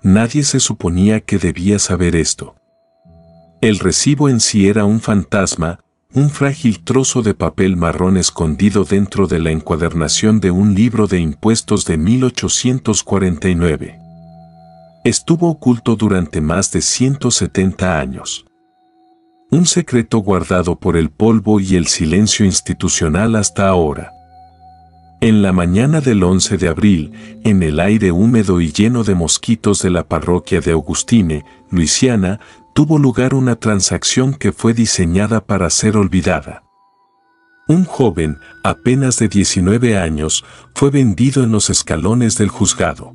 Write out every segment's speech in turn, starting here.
Nadie se suponía que debía saber esto. El recibo en sí era un fantasma, un frágil trozo de papel marrón escondido dentro de la encuadernación de un libro de impuestos de 1849. Estuvo oculto durante más de 170 años. Un secreto guardado por el polvo y el silencio institucional hasta ahora. En la mañana del 11 de abril, en el aire húmedo y lleno de mosquitos de la parroquia de Augustine, Luisiana, tuvo lugar una transacción que fue diseñada para ser olvidada. Un joven, apenas de 19 años, fue vendido en los escalones del juzgado.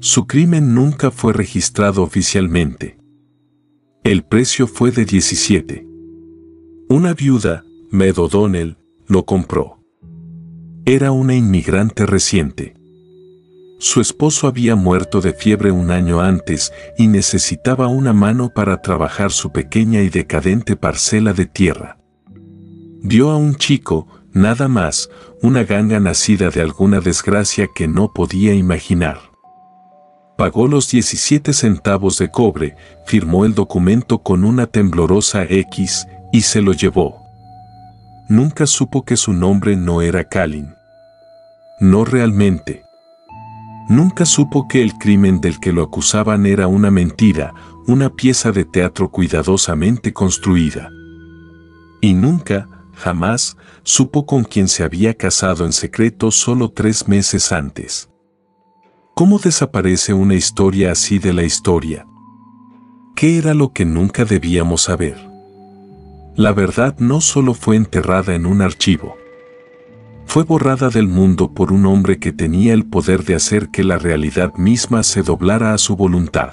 Su crimen nunca fue registrado oficialmente. El precio fue de 17. Una viuda, Med O'Donnell, lo compró. Era una inmigrante reciente. Su esposo había muerto de fiebre un año antes y necesitaba una mano para trabajar su pequeña y decadente parcela de tierra. Vio a un chico, nada más, una ganga nacida de alguna desgracia que no podía imaginar. Pagó los 17 centavos de cobre, firmó el documento con una temblorosa X y se lo llevó. Nunca supo que su nombre no era Calin. No realmente. Nunca supo que el crimen del que lo acusaban era una mentira, una pieza de teatro cuidadosamente construida. Y nunca, jamás, supo con quién se había casado en secreto solo 3 meses antes. ¿Cómo desaparece una historia así de la historia? ¿Qué era lo que nunca debíamos saber? La verdad no solo fue enterrada en un archivo. Fue borrada del mundo por un hombre que tenía el poder de hacer que la realidad misma se doblara a su voluntad.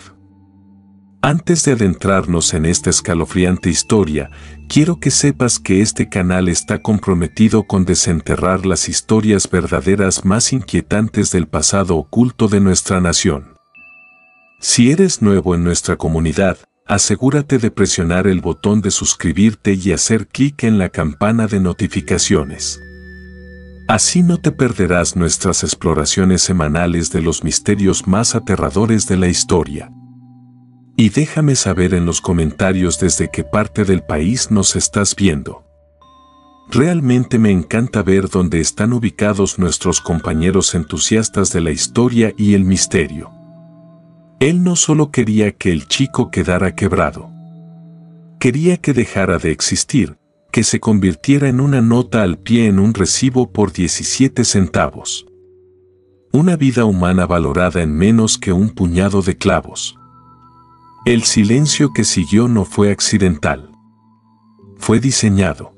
Antes de adentrarnos en esta escalofriante historia, quiero que sepas que este canal está comprometido con desenterrar las historias verdaderas más inquietantes del pasado oculto de nuestra nación. Si eres nuevo en nuestra comunidad, asegúrate de presionar el botón de suscribirte y hacer clic en la campana de notificaciones. Así no te perderás nuestras exploraciones semanales de los misterios más aterradores de la historia. Y déjame saber en los comentarios desde qué parte del país nos estás viendo. Realmente me encanta ver dónde están ubicados nuestros compañeros entusiastas de la historia y el misterio. Él no solo quería que el chico quedara quebrado. Quería que dejara de existir, que se convirtiera en una nota al pie en un recibo por 17 centavos. Una vida humana valorada en menos que un puñado de clavos. El silencio que siguió no fue accidental. Fue diseñado.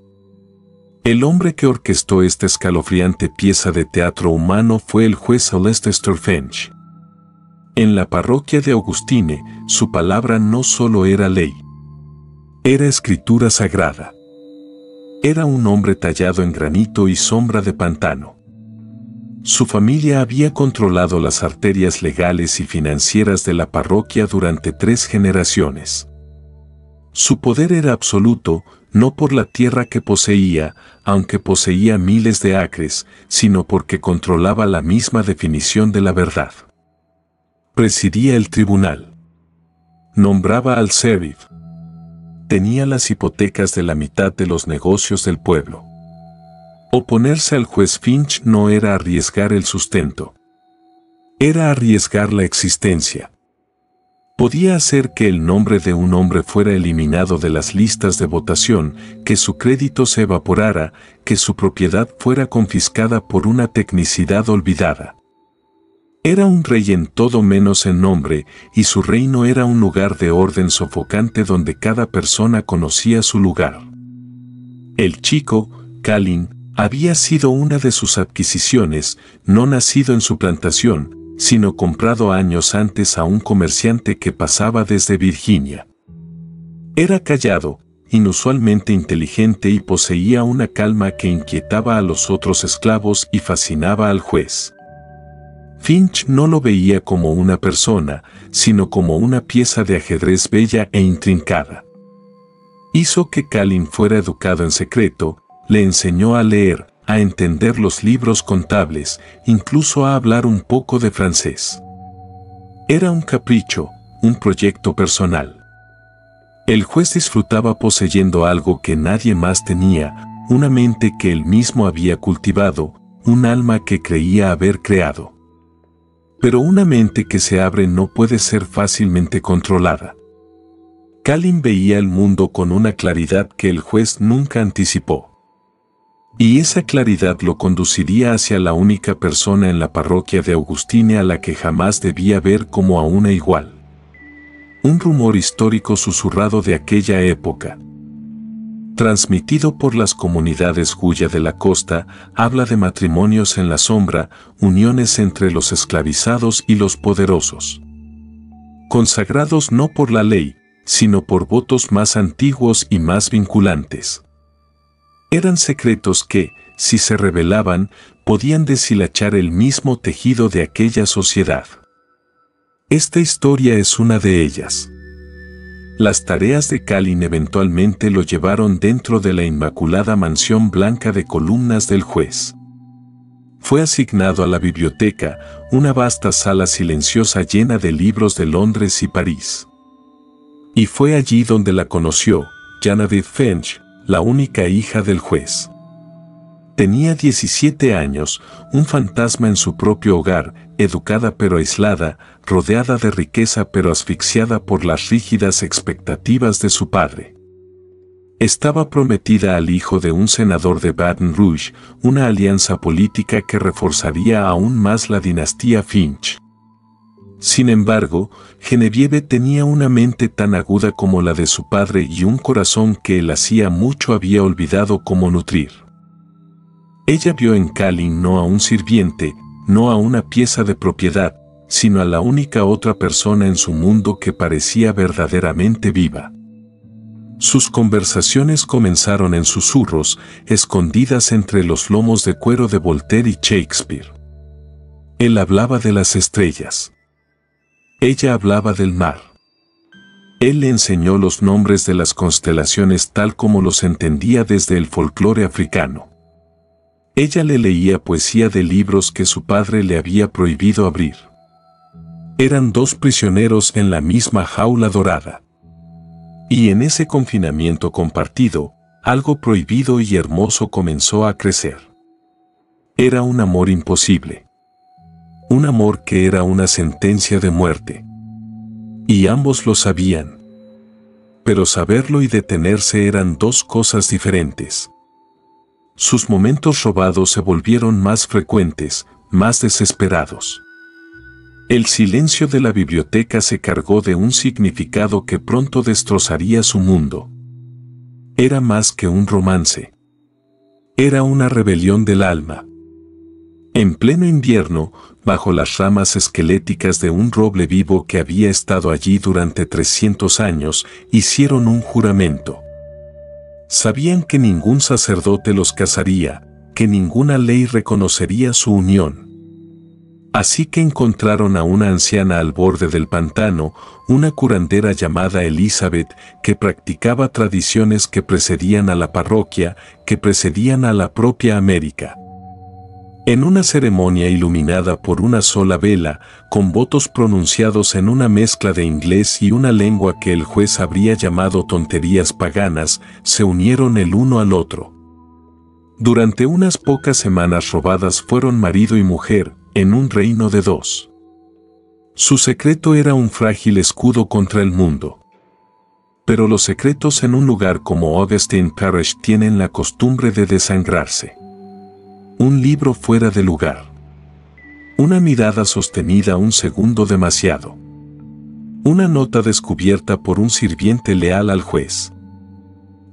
El hombre que orquestó esta escalofriante pieza de teatro humano fue el juez Leicester Finch. En la parroquia de Augustine, su palabra no solo era ley. Era escritura sagrada. Era un hombre tallado en granito y sombra de pantano. Su familia había controlado las arterias legales y financieras de la parroquia durante 3 generaciones. Su poder era absoluto, no por la tierra que poseía, aunque poseía miles de acres, sino porque controlaba la misma definición de la verdad. Presidía el tribunal. Nombraba al sheriff. Tenía las hipotecas de la mitad de los negocios del pueblo. Oponerse al juez Finch no era arriesgar el sustento. Era arriesgar la existencia. Podía hacer que el nombre de un hombre fuera eliminado de las listas de votación, que su crédito se evaporara, que su propiedad fuera confiscada por una tecnicidad olvidada. Era un rey en todo menos en nombre, y su reino era un lugar de orden sofocante donde cada persona conocía su lugar. El chico, Calin, había sido una de sus adquisiciones, no nacido en su plantación, sino comprado años antes a un comerciante que pasaba desde Virginia. Era callado, inusualmente inteligente y poseía una calma que inquietaba a los otros esclavos y fascinaba al juez. Finch no lo veía como una persona, sino como una pieza de ajedrez bella e intrincada. Hizo que Calin fuera educado en secreto, le enseñó a leer, a entender los libros contables, incluso a hablar un poco de francés. Era un capricho, un proyecto personal. El juez disfrutaba poseyendo algo que nadie más tenía, una mente que él mismo había cultivado, un alma que creía haber creado. Pero una mente que se abre no puede ser fácilmente controlada. Calin veía el mundo con una claridad que el juez nunca anticipó. Y esa claridad lo conduciría hacia la única persona en la parroquia de Augustine a la que jamás debía ver como a una igual. Un rumor histórico susurrado de aquella época, transmitido por las comunidades Guya de la costa, habla de matrimonios en la sombra, uniones entre los esclavizados y los poderosos. Consagrados no por la ley, sino por votos más antiguos y más vinculantes. Eran secretos que, si se revelaban, podían deshilachar el mismo tejido de aquella sociedad. Esta historia es una de ellas. Las tareas de Calin eventualmente lo llevaron dentro de la inmaculada mansión blanca de columnas del juez. Fue asignado a la biblioteca, una vasta sala silenciosa llena de libros de Londres y París. Y fue allí donde la conoció, Genevieve Finch, la única hija del juez. Tenía 17 años, un fantasma en su propio hogar, educada pero aislada, rodeada de riqueza pero asfixiada por las rígidas expectativas de su padre. Estaba prometida al hijo de un senador de Baton Rouge, una alianza política que reforzaría aún más la dinastía Finch. Sin embargo, Genevieve tenía una mente tan aguda como la de su padre y un corazón que él hacía mucho había olvidado cómo nutrir. Ella vio en Calin no a un sirviente, no a una pieza de propiedad, sino a la única otra persona en su mundo que parecía verdaderamente viva. Sus conversaciones comenzaron en susurros, escondidas entre los lomos de cuero de Voltaire y Shakespeare. Él hablaba de las estrellas. Ella hablaba del mar. Él le enseñó los nombres de las constelaciones tal como los entendía desde el folclore africano. Ella le leía poesía de libros que su padre le había prohibido abrir. Eran dos prisioneros en la misma jaula dorada. Y en ese confinamiento compartido, algo prohibido y hermoso comenzó a crecer. Era un amor imposible. Un amor que era una sentencia de muerte. Y ambos lo sabían. Pero saberlo y detenerse eran dos cosas diferentes. Sus momentos robados se volvieron más frecuentes, más desesperados. El silencio de la biblioteca se cargó de un significado que pronto destrozaría su mundo. Era más que un romance. Era una rebelión del alma. En pleno invierno, bajo las ramas esqueléticas de un roble vivo que había estado allí durante 300 años, hicieron un juramento. Sabían que ningún sacerdote los casaría, que ninguna ley reconocería su unión. Así que encontraron a una anciana al borde del pantano, una curandera llamada Elizabeth, que practicaba tradiciones que precedían a la parroquia, que precedían a la propia América. En una ceremonia iluminada por una sola vela, con votos pronunciados en una mezcla de inglés y una lengua que el juez habría llamado tonterías paganas, se unieron el uno al otro. Durante unas pocas semanas robadas fueron marido y mujer, en un reino de dos. Su secreto era un frágil escudo contra el mundo. Pero los secretos en un lugar como Augustine Parish tienen la costumbre de desangrarse. Un libro fuera de lugar. Una mirada sostenida un segundo demasiado. Una nota descubierta por un sirviente leal al juez.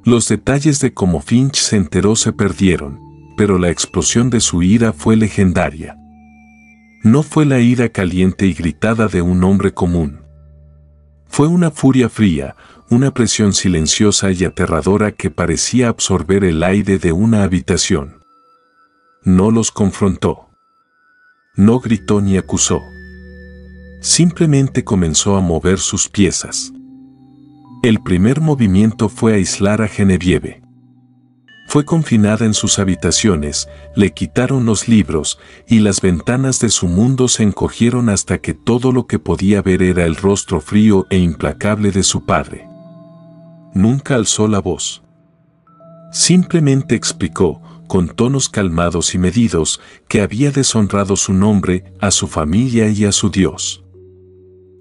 Los detalles de cómo Finch se enteró se perdieron, pero la explosión de su ira fue legendaria. No fue la ira caliente y gritada de un hombre común. Fue una furia fría, una presión silenciosa y aterradora que parecía absorber el aire de una habitación. No los confrontó. No gritó ni acusó. Simplemente comenzó a mover sus piezas. El primer movimiento fue aislar a Genevieve. Fue confinada en sus habitaciones, le quitaron los libros, y las ventanas de su mundo se encogieron hasta que todo lo que podía ver era el rostro frío e implacable de su padre. Nunca alzó la voz. Simplemente explicó, con tonos calmados y medidos, que había deshonrado su nombre, a su familia y a su Dios.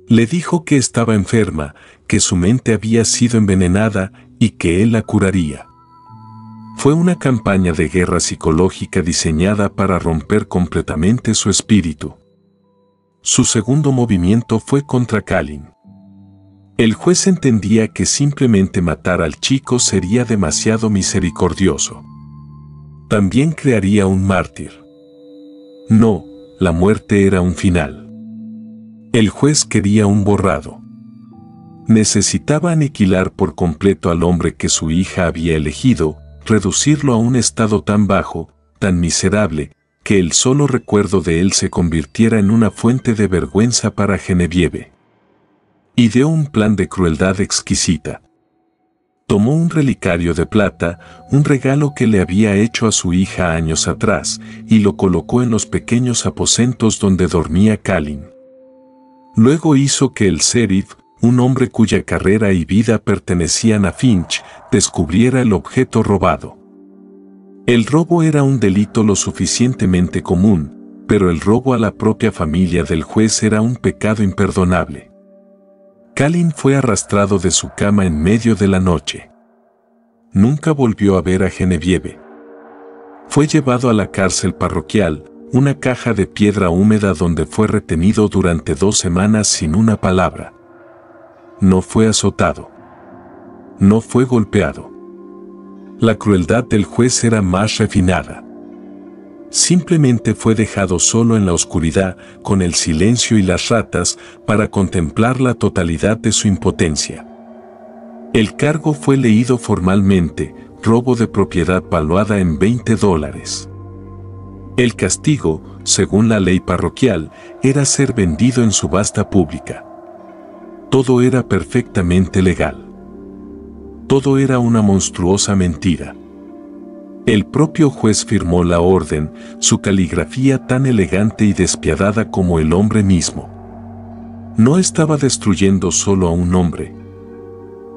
Le dijo que estaba enferma, que su mente había sido envenenada y que él la curaría. Fue una campaña de guerra psicológica diseñada para romper completamente su espíritu. Su segundo movimiento fue contra Kalin. El juez entendía que simplemente matar al chico sería demasiado misericordioso. También crearía un mártir. No, la muerte era un final. El juez quería un borrado. Necesitaba aniquilar por completo al hombre que su hija había elegido, reducirlo a un estado tan bajo, tan miserable, que el solo recuerdo de él se convirtiera en una fuente de vergüenza para Genevieve. Ideó un plan de crueldad exquisita. Tomó un relicario de plata, un regalo que le había hecho a su hija años atrás, y lo colocó en los pequeños aposentos donde dormía Kalin. Luego hizo que el sheriff, un hombre cuya carrera y vida pertenecían a Finch, descubriera el objeto robado. El robo era un delito lo suficientemente común, pero el robo a la propia familia del juez era un pecado imperdonable. Kalin fue arrastrado de su cama en medio de la noche. Nunca volvió a ver a Genevieve. Fue llevado a la cárcel parroquial, una caja de piedra húmeda donde fue retenido durante 2 semanas sin una palabra. No fue azotado. No fue golpeado. La crueldad del juez era más refinada. Simplemente fue dejado solo en la oscuridad, con el silencio y las ratas, para contemplar la totalidad de su impotencia. El cargo fue leído formalmente: robo de propiedad valuada en $20. El castigo, según la ley parroquial, era ser vendido en subasta pública. Todo era perfectamente legal. Todo era una monstruosa mentira. El propio juez firmó la orden, su caligrafía tan elegante y despiadada como el hombre mismo. No estaba destruyendo solo a un hombre.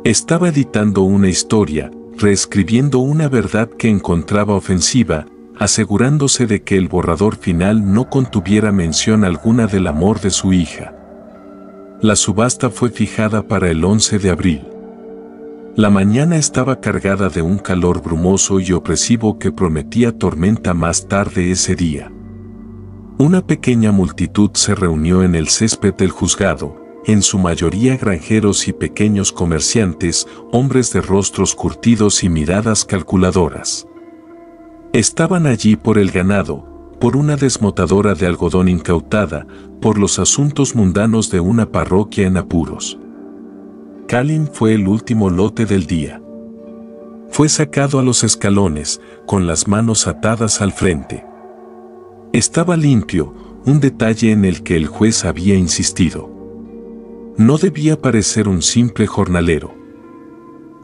Estaba editando una historia, reescribiendo una verdad que encontraba ofensiva, asegurándose de que el borrador final no contuviera mención alguna del amor de su hija. La subasta fue fijada para el 11 de abril. La mañana estaba cargada de un calor brumoso y opresivo que prometía tormenta más tarde ese día. Una pequeña multitud se reunió en el césped del juzgado, en su mayoría granjeros y pequeños comerciantes, hombres de rostros curtidos y miradas calculadoras. Estaban allí por el ganado, por una desmotadora de algodón incautada, por los asuntos mundanos de una parroquia en apuros. Kalin fue el último lote del día. Fue sacado a los escalones, con las manos atadas al frente. Estaba limpio, un detalle en el que el juez había insistido. No debía parecer un simple jornalero.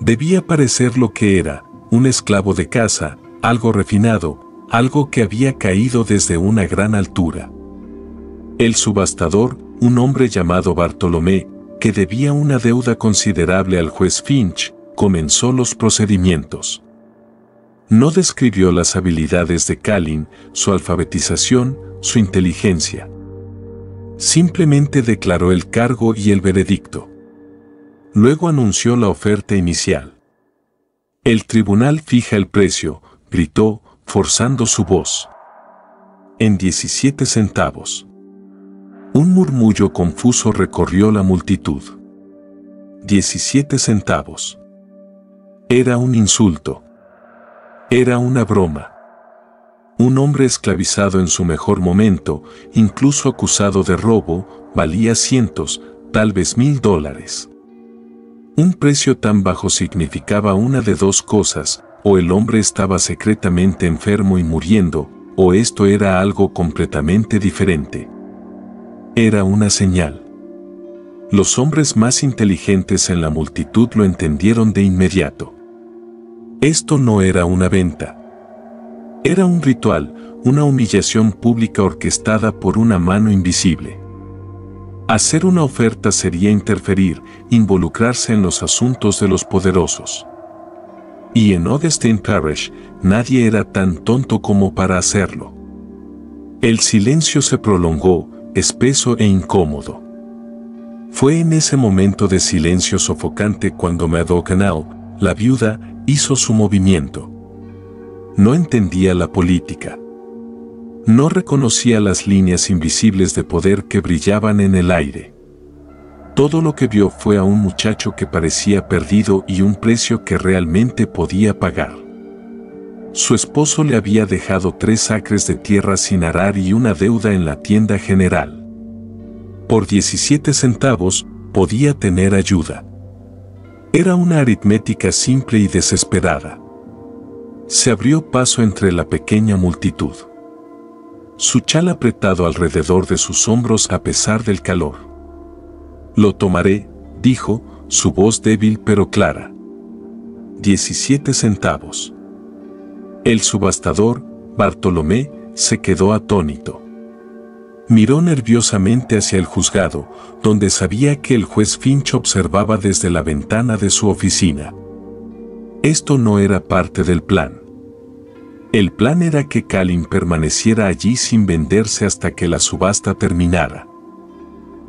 Debía parecer lo que era, un esclavo de casa, algo refinado, algo que había caído desde una gran altura. El subastador, un hombre llamado Bartolomé, que debía una deuda considerable al juez Finch, comenzó los procedimientos. No describió las habilidades de Kalin, su alfabetización, su inteligencia. Simplemente declaró el cargo y el veredicto. Luego anunció la oferta inicial. El tribunal fija el precio, gritó, forzando su voz. En 17 centavos. Un murmullo confuso recorrió la multitud. 17 centavos. Era un insulto. Era una broma. Un hombre esclavizado en su mejor momento, incluso acusado de robo, valía cientos, tal vez $1000. Un precio tan bajo significaba una de dos cosas: o el hombre estaba secretamente enfermo y muriendo, o esto era algo completamente diferente. Era una señal. Los hombres más inteligentes en la multitud lo entendieron de inmediato. Esto no era una venta. Era un ritual, una humillación pública orquestada por una mano invisible. Hacer una oferta sería interferir, involucrarse en los asuntos de los poderosos. Y en Augustine Parish, nadie era tan tonto como para hacerlo. El silencio se prolongó, espeso e incómodo. Fue en ese momento de silencio sofocante cuando Mad O'Connell, la viuda, hizo su movimiento. No entendía la política. No reconocía las líneas invisibles de poder que brillaban en el aire. Todo lo que vio fue a un muchacho que parecía perdido y un precio que realmente podía pagar. Su esposo le había dejado 3 acres de tierra sin arar y una deuda en la tienda general. Por 17 centavos podía tener ayuda. Era una aritmética simple y desesperada. Se abrió paso entre la pequeña multitud. Su chal apretado alrededor de sus hombros a pesar del calor. «Lo tomaré», dijo, su voz débil pero clara. 17 centavos. El subastador, Bartolomé, se quedó atónito. Miró nerviosamente hacia el juzgado, donde sabía que el juez Finch observaba desde la ventana de su oficina. Esto no era parte del plan. El plan era que Calin permaneciera allí sin venderse hasta que la subasta terminara.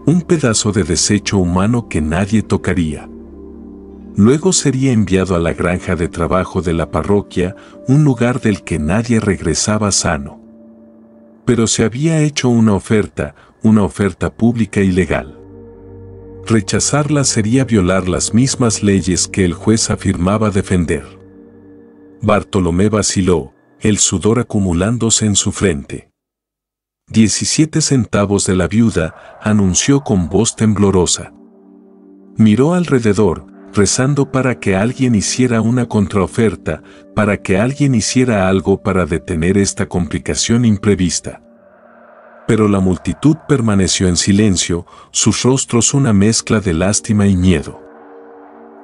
Un pedazo de desecho humano que nadie tocaría. Luego sería enviado a la granja de trabajo de la parroquia, un lugar del que nadie regresaba sano. Pero se había hecho una oferta pública y legal. Rechazarla sería violar las mismas leyes que el juez afirmaba defender. Bartolomé vaciló, el sudor acumulándose en su frente. 17 centavos de la viuda, anunció con voz temblorosa. Miró alrededor, rezando para que alguien hiciera una contraoferta, para que alguien hiciera algo para detener esta complicación imprevista. Pero la multitud permaneció en silencio, sus rostros una mezcla de lástima y miedo.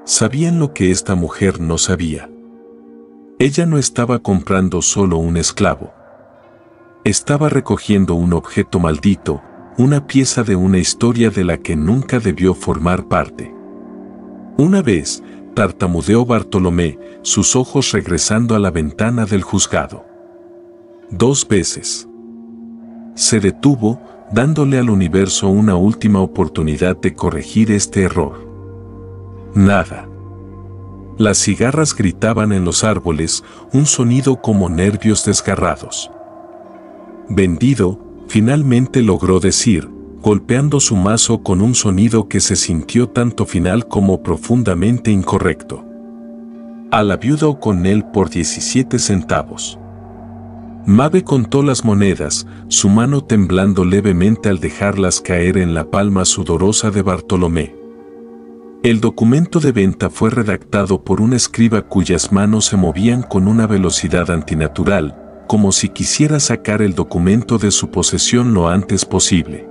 Sabían lo que esta mujer no sabía. Ella no estaba comprando solo un esclavo. Estaba recogiendo un objeto maldito, una pieza de una historia de la que nunca debió formar parte. Una vez, tartamudeó Bartolomé, sus ojos regresando a la ventana del juzgado. 2 veces. Se detuvo, dándole al universo una última oportunidad de corregir este error. Nada. Las cigarras gritaban en los árboles, un sonido como nervios desgarrados. Vendido, finalmente logró decir, golpeando su mazo con un sonido que se sintió tanto final como profundamente incorrecto. A la viuda O'Connell por 17 centavos. Mabe contó las monedas, su mano temblando levemente al dejarlas caer en la palma sudorosa de Bartolomé. El documento de venta fue redactado por un escriba cuyas manos se movían con una velocidad antinatural, como si quisiera sacar el documento de su posesión lo antes posible.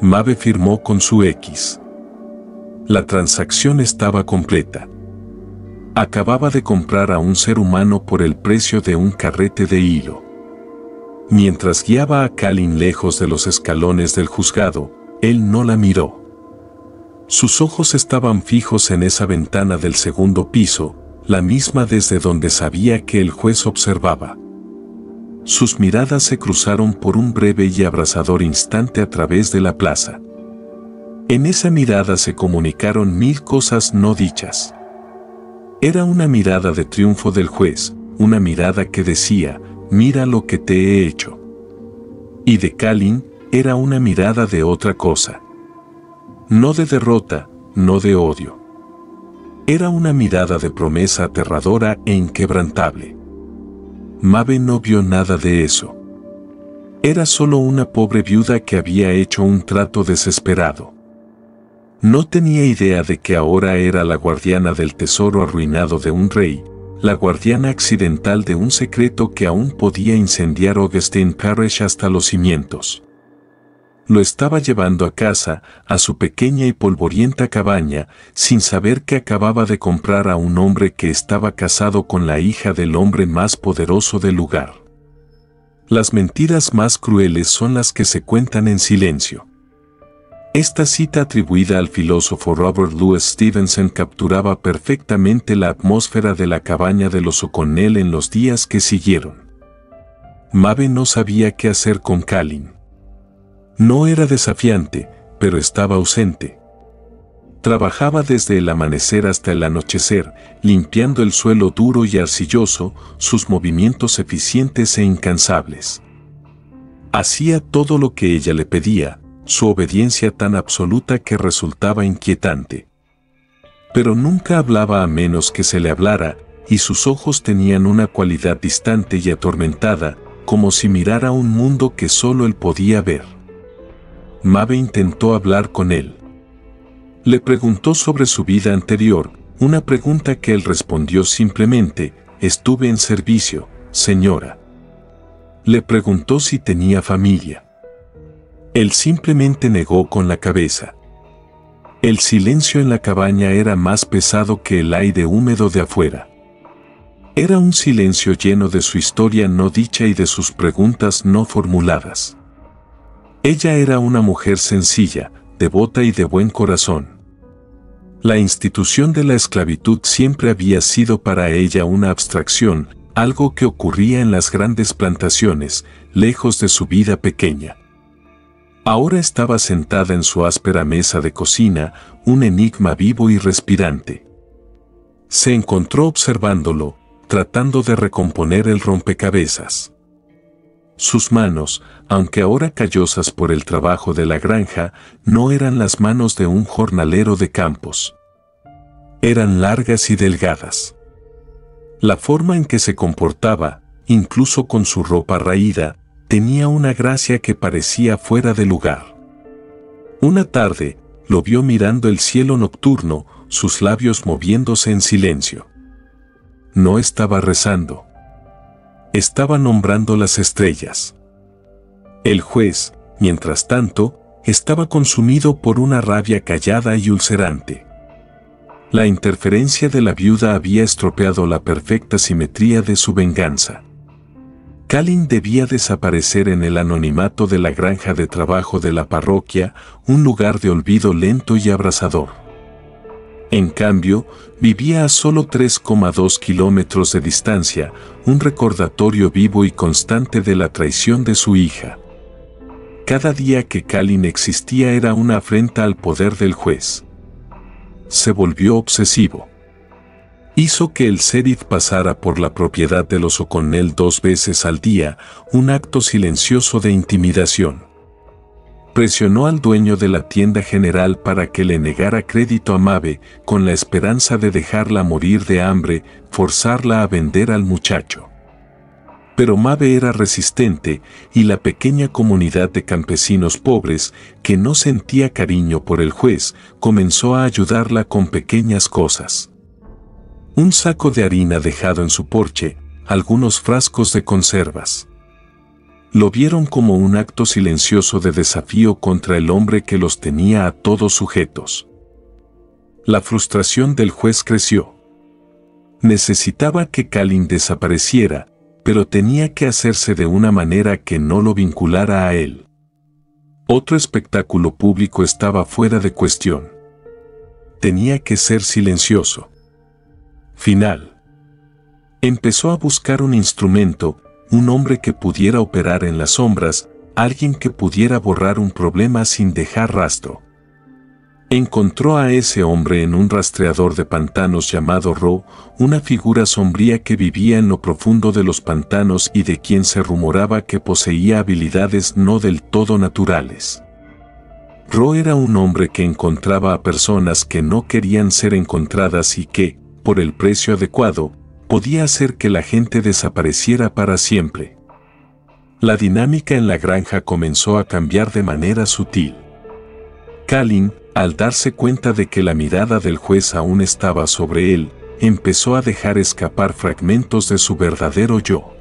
Mabe firmó con su X. La transacción estaba completa. Acababa de comprar a un ser humano por el precio de un carrete de hilo. Mientras guiaba a Calin lejos de los escalones del juzgado, él no la miró. Sus ojos estaban fijos en esa ventana del segundo piso, la misma desde donde sabía que el juez observaba. Sus miradas se cruzaron por un breve y abrasador instante a través de la plaza. En esa mirada se comunicaron 1000 cosas no dichas. Era una mirada de triunfo del juez, una mirada que decía, mira lo que te he hecho. Y de Calin, era una mirada de otra cosa. No de derrota, no de odio. Era una mirada de promesa aterradora e inquebrantable. Mabe no vio nada de eso. Era solo una pobre viuda que había hecho un trato desesperado. No tenía idea de que ahora era la guardiana del tesoro arruinado de un rey, la guardiana accidental de un secreto que aún podía incendiar Augustine Parish hasta los cimientos. Lo estaba llevando a casa, a su pequeña y polvorienta cabaña, sin saber que acababa de comprar a un hombre que estaba casado con la hija del hombre más poderoso del lugar. Las mentiras más crueles son las que se cuentan en silencio. Esta cita atribuida al filósofo Robert Louis Stevenson capturaba perfectamente la atmósfera de la cabaña de los O'Connell en los días que siguieron. Maeve no sabía qué hacer con Calin. No era desafiante, pero estaba ausente. Trabajaba desde el amanecer hasta el anochecer, limpiando el suelo duro y arcilloso, sus movimientos eficientes e incansables. Hacía todo lo que ella le pedía, su obediencia tan absoluta que resultaba inquietante. Pero nunca hablaba a menos que se le hablara, y sus ojos tenían una cualidad distante y atormentada, como si mirara un mundo que solo él podía ver. Maeve intentó hablar con él. Le preguntó sobre su vida anterior, una pregunta que él respondió simplemente: estuve en servicio, señora. Le preguntó si tenía familia. Él simplemente negó con la cabeza. El silencio en la cabaña era más pesado que el aire húmedo de afuera. Era un silencio lleno de su historia no dicha y de sus preguntas no formuladas. Ella era una mujer sencilla, devota y de buen corazón. La institución de la esclavitud siempre había sido para ella una abstracción, algo que ocurría en las grandes plantaciones, lejos de su vida pequeña. Ahora estaba sentada en su áspera mesa de cocina, un enigma vivo y respirante. Se encontró observándolo, tratando de recomponer el rompecabezas. Sus manos, aunque ahora callosas por el trabajo de la granja, no eran las manos de un jornalero de campos. Eran largas y delgadas. La forma en que se comportaba, incluso con su ropa raída, tenía una gracia que parecía fuera de lugar. Una tarde, lo vio mirando el cielo nocturno, sus labios moviéndose en silencio. No estaba rezando. Estaba nombrando las estrellas. El juez, mientras tanto, estaba consumido por una rabia callada y ulcerante. La interferencia de la viuda había estropeado la perfecta simetría de su venganza. Calin debía desaparecer en el anonimato de la granja de trabajo de la parroquia, un lugar de olvido lento y abrasador. En cambio, vivía a solo 3,2 kilómetros de distancia, un recordatorio vivo y constante de la traición de su hija. Cada día que Calin existía era una afrenta al poder del juez. Se volvió obsesivo. Hizo que el sheriff pasara por la propiedad de los O'Connell 2 veces al día, un acto silencioso de intimidación. Presionó al dueño de la tienda general para que le negara crédito a Maeve, con la esperanza de dejarla morir de hambre, forzarla a vender al muchacho. Pero Maeve era resistente, y la pequeña comunidad de campesinos pobres, que no sentía cariño por el juez, comenzó a ayudarla con pequeñas cosas. Un saco de harina dejado en su porche, algunos frascos de conservas. Lo vieron como un acto silencioso de desafío contra el hombre que los tenía a todos sujetos. La frustración del juez creció. Necesitaba que Calin desapareciera, pero tenía que hacerse de una manera que no lo vinculara a él. Otro espectáculo público estaba fuera de cuestión. Tenía que ser silencioso. Final. Empezó a buscar un instrumento, un hombre que pudiera operar en las sombras, alguien que pudiera borrar un problema sin dejar rastro. Encontró a ese hombre en un rastreador de pantanos llamado Ro, una figura sombría que vivía en lo profundo de los pantanos y de quien se rumoraba que poseía habilidades no del todo naturales. Ro era un hombre que encontraba a personas que no querían ser encontradas y que, por el precio adecuado, podía hacer que la gente desapareciera para siempre. La dinámica en la granja comenzó a cambiar de manera sutil. Calin, al darse cuenta de que la mirada del juez aún estaba sobre él, empezó a dejar escapar fragmentos de su verdadero yo.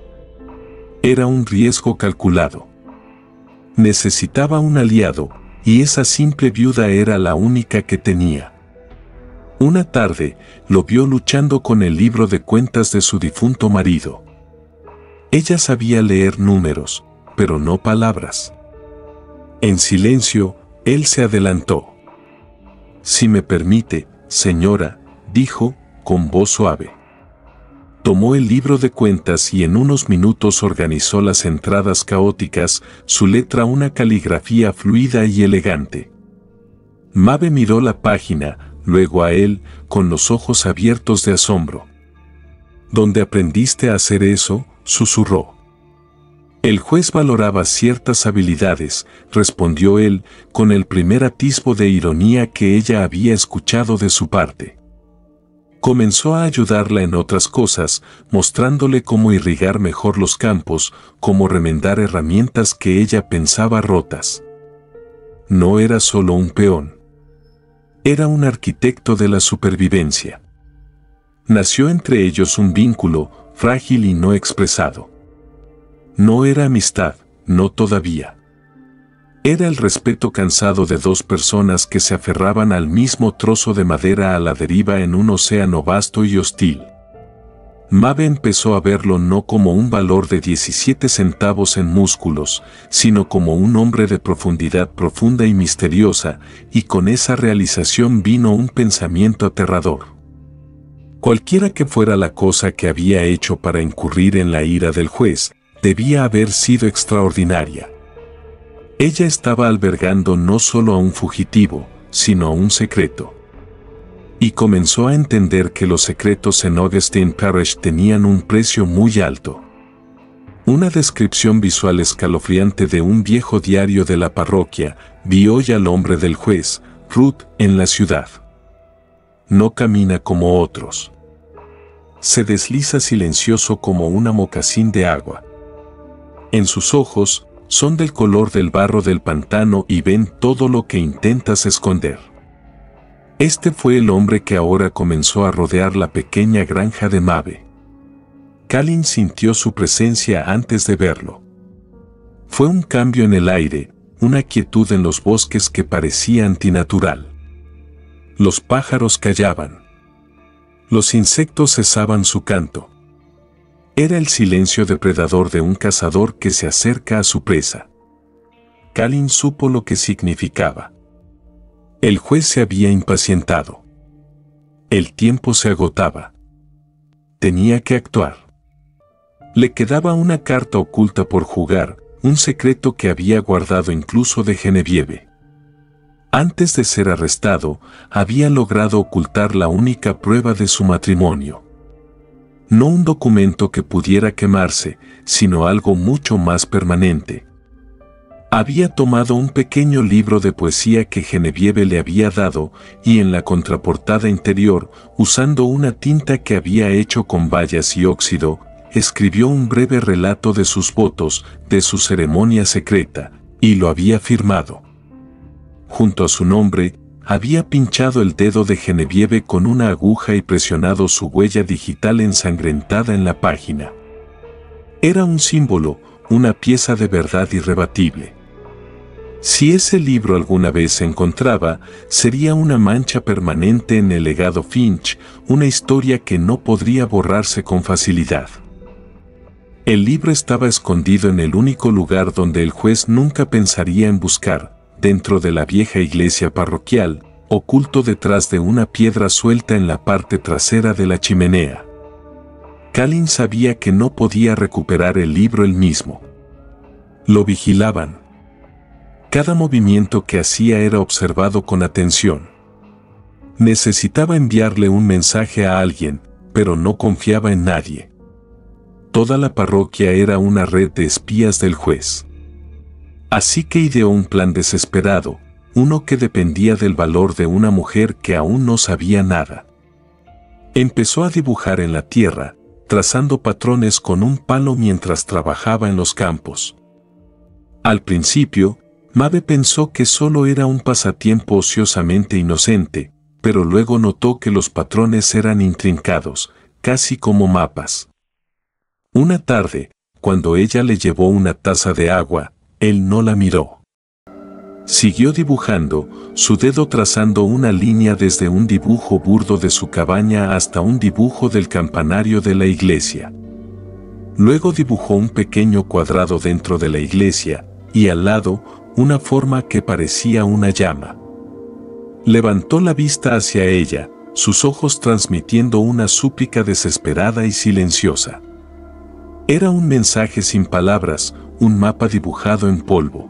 Era un riesgo calculado. Necesitaba un aliado, y esa simple viuda era la única que tenía. Una tarde, lo vio luchando con el libro de cuentas de su difunto marido. Ella sabía leer números, pero no palabras. En silencio, él se adelantó. «Si me permite, señora», dijo, con voz suave. Tomó el libro de cuentas y en unos minutos organizó las entradas caóticas, su letra una caligrafía fluida y elegante. Mabe miró la página, luego a él, con los ojos abiertos de asombro. «¿Dónde aprendiste a hacer eso?», susurró. «El juez valoraba ciertas habilidades», respondió él, con el primer atisbo de ironía que ella había escuchado de su parte. Comenzó a ayudarla en otras cosas, mostrándole cómo irrigar mejor los campos, cómo remendar herramientas que ella pensaba rotas. No era solo un peón. Era un arquitecto de la supervivencia. Nació entre ellos un vínculo, frágil y no expresado. No era amistad, no todavía. Era el respeto cansado de dos personas que se aferraban al mismo trozo de madera a la deriva en un océano vasto y hostil. Mabe empezó a verlo no como un valor de 17 centavos en músculos, sino como un hombre de profundidad profunda y misteriosa, y con esa realización vino un pensamiento aterrador. Cualquiera que fuera la cosa que había hecho para incurrir en la ira del juez, debía haber sido extraordinaria. Ella estaba albergando no solo a un fugitivo, sino a un secreto. Y comenzó a entender que los secretos en Augustine Parish tenían un precio muy alto. Una descripción visual escalofriante de un viejo diario de la parroquia vio hoy al hombre del juez, Ruth, en la ciudad. No camina como otros. Se desliza silencioso como una mocasín de agua. En sus ojos, son del color del barro del pantano y ven todo lo que intentas esconder. Este fue el hombre que ahora comenzó a rodear la pequeña granja de Mabe. Kalin sintió su presencia antes de verlo. Fue un cambio en el aire, una quietud en los bosques que parecía antinatural. Los pájaros callaban. Los insectos cesaban su canto. Era el silencio depredador de un cazador que se acerca a su presa. Kalin supo lo que significaba. El juez se había impacientado. El tiempo se agotaba. Tenía que actuar. Le quedaba una carta oculta por jugar, un secreto que había guardado incluso de Genevieve. Antes de ser arrestado, había logrado ocultar la única prueba de su matrimonio. No un documento que pudiera quemarse, sino algo mucho más permanente. Había tomado un pequeño libro de poesía que Genevieve le había dado y en la contraportada interior, usando una tinta que había hecho con bayas y óxido, escribió un breve relato de sus votos, de su ceremonia secreta, y lo había firmado. Junto a su nombre, había pinchado el dedo de Genevieve con una aguja y presionado su huella digital ensangrentada en la página. Era un símbolo, una pieza de verdad irrebatible. Si ese libro alguna vez se encontraba, sería una mancha permanente en el legado Finch, una historia que no podría borrarse con facilidad. El libro estaba escondido en el único lugar donde el juez nunca pensaría en buscar, dentro de la vieja iglesia parroquial, oculto detrás de una piedra suelta en la parte trasera de la chimenea. Kalin sabía que no podía recuperar el libro él mismo. Lo vigilaban. Cada movimiento que hacía era observado con atención. Necesitaba enviarle un mensaje a alguien, pero no confiaba en nadie. Toda la parroquia era una red de espías del juez. Así que ideó un plan desesperado, uno que dependía del valor de una mujer que aún no sabía nada. Empezó a dibujar en la tierra, trazando patrones con un palo mientras trabajaba en los campos. Al principio, Mabe pensó que solo era un pasatiempo ociosamente inocente, pero luego notó que los patrones eran intrincados, casi como mapas. Una tarde, cuando ella le llevó una taza de agua, Él no la miró. Siguió dibujando, su dedo trazando una línea desde un dibujo burdo de su cabaña hasta un dibujo del campanario de la iglesia. Luego dibujó un pequeño cuadrado dentro de la iglesia, y al lado, una forma que parecía una llama. Levantó la vista hacia ella, sus ojos transmitiendo una súplica desesperada y silenciosa. Era un mensaje sin palabras, un mapa dibujado en polvo.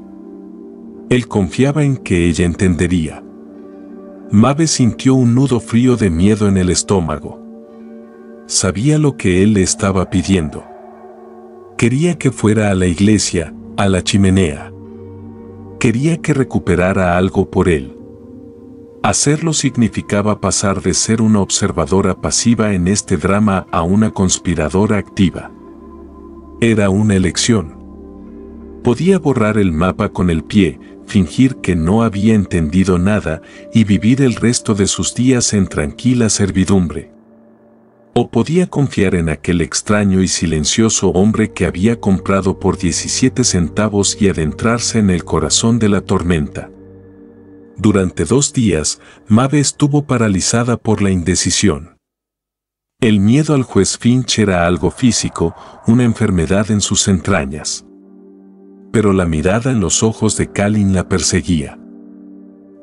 Él confiaba en que ella entendería. Maeve sintió un nudo frío de miedo en el estómago. Sabía lo que él le estaba pidiendo. Quería que fuera a la iglesia, a la chimenea. Quería que recuperara algo por él. Hacerlo significaba pasar de ser una observadora pasiva en este drama a una conspiradora activa. Era una elección. Podía borrar el mapa con el pie, fingir que no había entendido nada y vivir el resto de sus días en tranquila servidumbre. O podía confiar en aquel extraño y silencioso hombre que había comprado por 17 centavos y adentrarse en el corazón de la tormenta. Durante 2 días, Maeve estuvo paralizada por la indecisión. El miedo al juez Finch era algo físico, una enfermedad en sus entrañas. Pero la mirada en los ojos de Kalin la perseguía.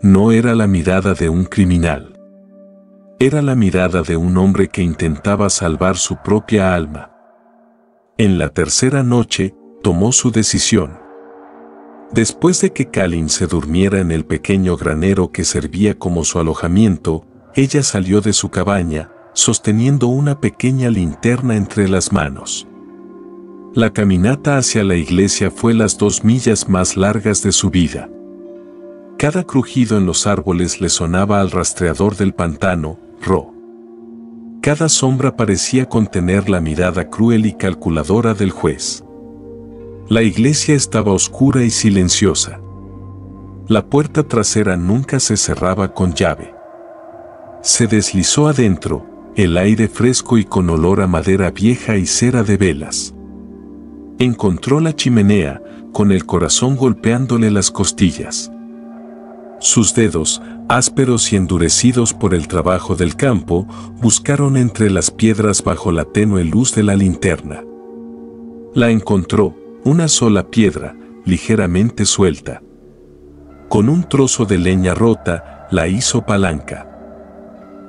No era la mirada de un criminal. Era la mirada de un hombre que intentaba salvar su propia alma. En la tercera noche, tomó su decisión. Después de que Kalin se durmiera en el pequeño granero que servía como su alojamiento, ella salió de su cabaña, sosteniendo una pequeña linterna entre las manos. La caminata hacia la iglesia fue las 2 millas más largas de su vida. Cada crujido en los árboles le sonaba al rastreador del pantano, Ro. Cada sombra parecía contener la mirada cruel y calculadora del juez. La iglesia estaba oscura y silenciosa. La puerta trasera nunca se cerraba con llave. Se deslizó adentro, el aire fresco y con olor a madera vieja y cera de velas. Encontró la chimenea, con el corazón golpeándole las costillas. Sus dedos, ásperos y endurecidos por el trabajo del campo, buscaron entre las piedras bajo la tenue luz de la linterna. La encontró, una sola piedra, ligeramente suelta. Con un trozo de leña rota, la hizo palanca.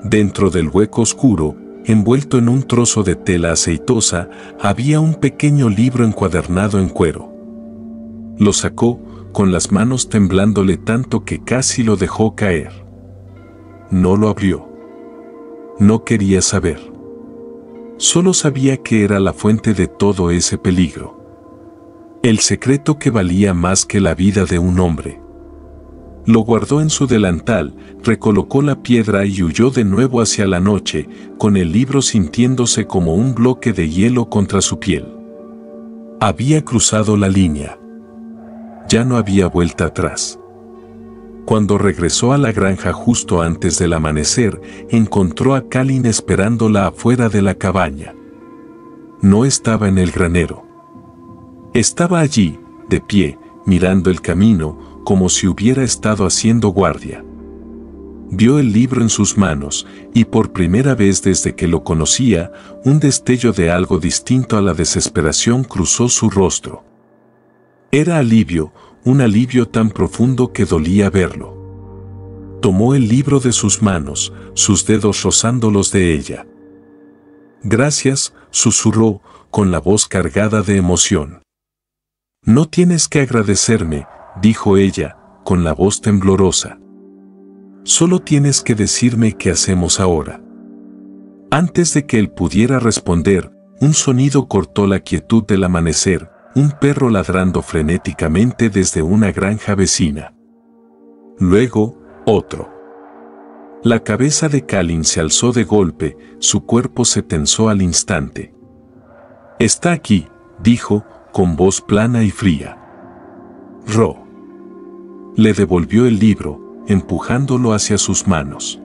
Dentro del hueco oscuro, envuelto en un trozo de tela aceitosa, había un pequeño libro encuadernado en cuero. Lo sacó, con las manos temblándole tanto que casi lo dejó caer. No lo abrió. No quería saber. Solo sabía que era la fuente de todo ese peligro. El secreto que valía más que la vida de un hombre. Lo guardó en su delantal, recolocó la piedra y huyó de nuevo hacia la noche, con el libro sintiéndose como un bloque de hielo contra su piel. Había cruzado la línea. Ya no había vuelta atrás. Cuando regresó a la granja justo antes del amanecer, encontró a Kalin esperándola afuera de la cabaña. No estaba en el granero. Estaba allí, de pie, mirando el camino, como si hubiera estado haciendo guardia. Vio el libro en sus manos, y por primera vez desde que lo conocía, un destello de algo distinto a la desesperación cruzó su rostro. Era alivio, un alivio tan profundo que dolía verlo. Tomó el libro de sus manos, sus dedos rozando los de ella. «Gracias», susurró, con la voz cargada de emoción. «No tienes que agradecerme», dijo ella, con la voz temblorosa. «Solo tienes que decirme qué hacemos ahora». Antes de que él pudiera responder, un sonido cortó la quietud del amanecer, un perro ladrando frenéticamente desde una granja vecina. Luego, otro. La cabeza de Kalin se alzó de golpe, su cuerpo se tensó al instante. «Está aquí», dijo, con voz plana y fría. Ro. Le devolvió el libro, empujándolo hacia sus manos.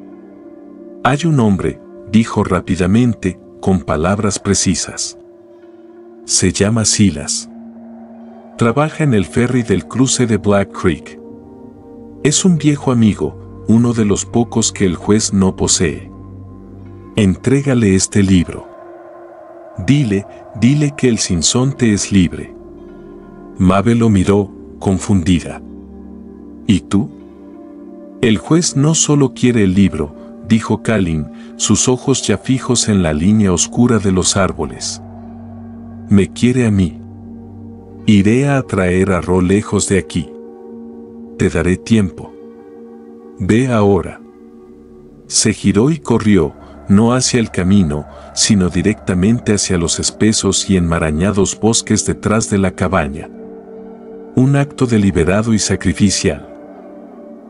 «Hay un hombre», dijo rápidamente, con palabras precisas. «Se llama Silas. Trabaja en el ferry del cruce de Black Creek. Es un viejo amigo, uno de los pocos que el juez no posee. Entrégale este libro. Dile que el sinsonte es libre. Mabe lo miró, confundida. ¿Y tú? El juez no solo quiere el libro, dijo Kalin, sus ojos ya fijos en la línea oscura de los árboles. Me quiere a mí. Iré a atraer a Ro lejos de aquí. Te daré tiempo. Ve ahora. Se giró y corrió, no hacia el camino, sino directamente hacia los espesos y enmarañados bosques detrás de la cabaña. Un acto deliberado y sacrificial.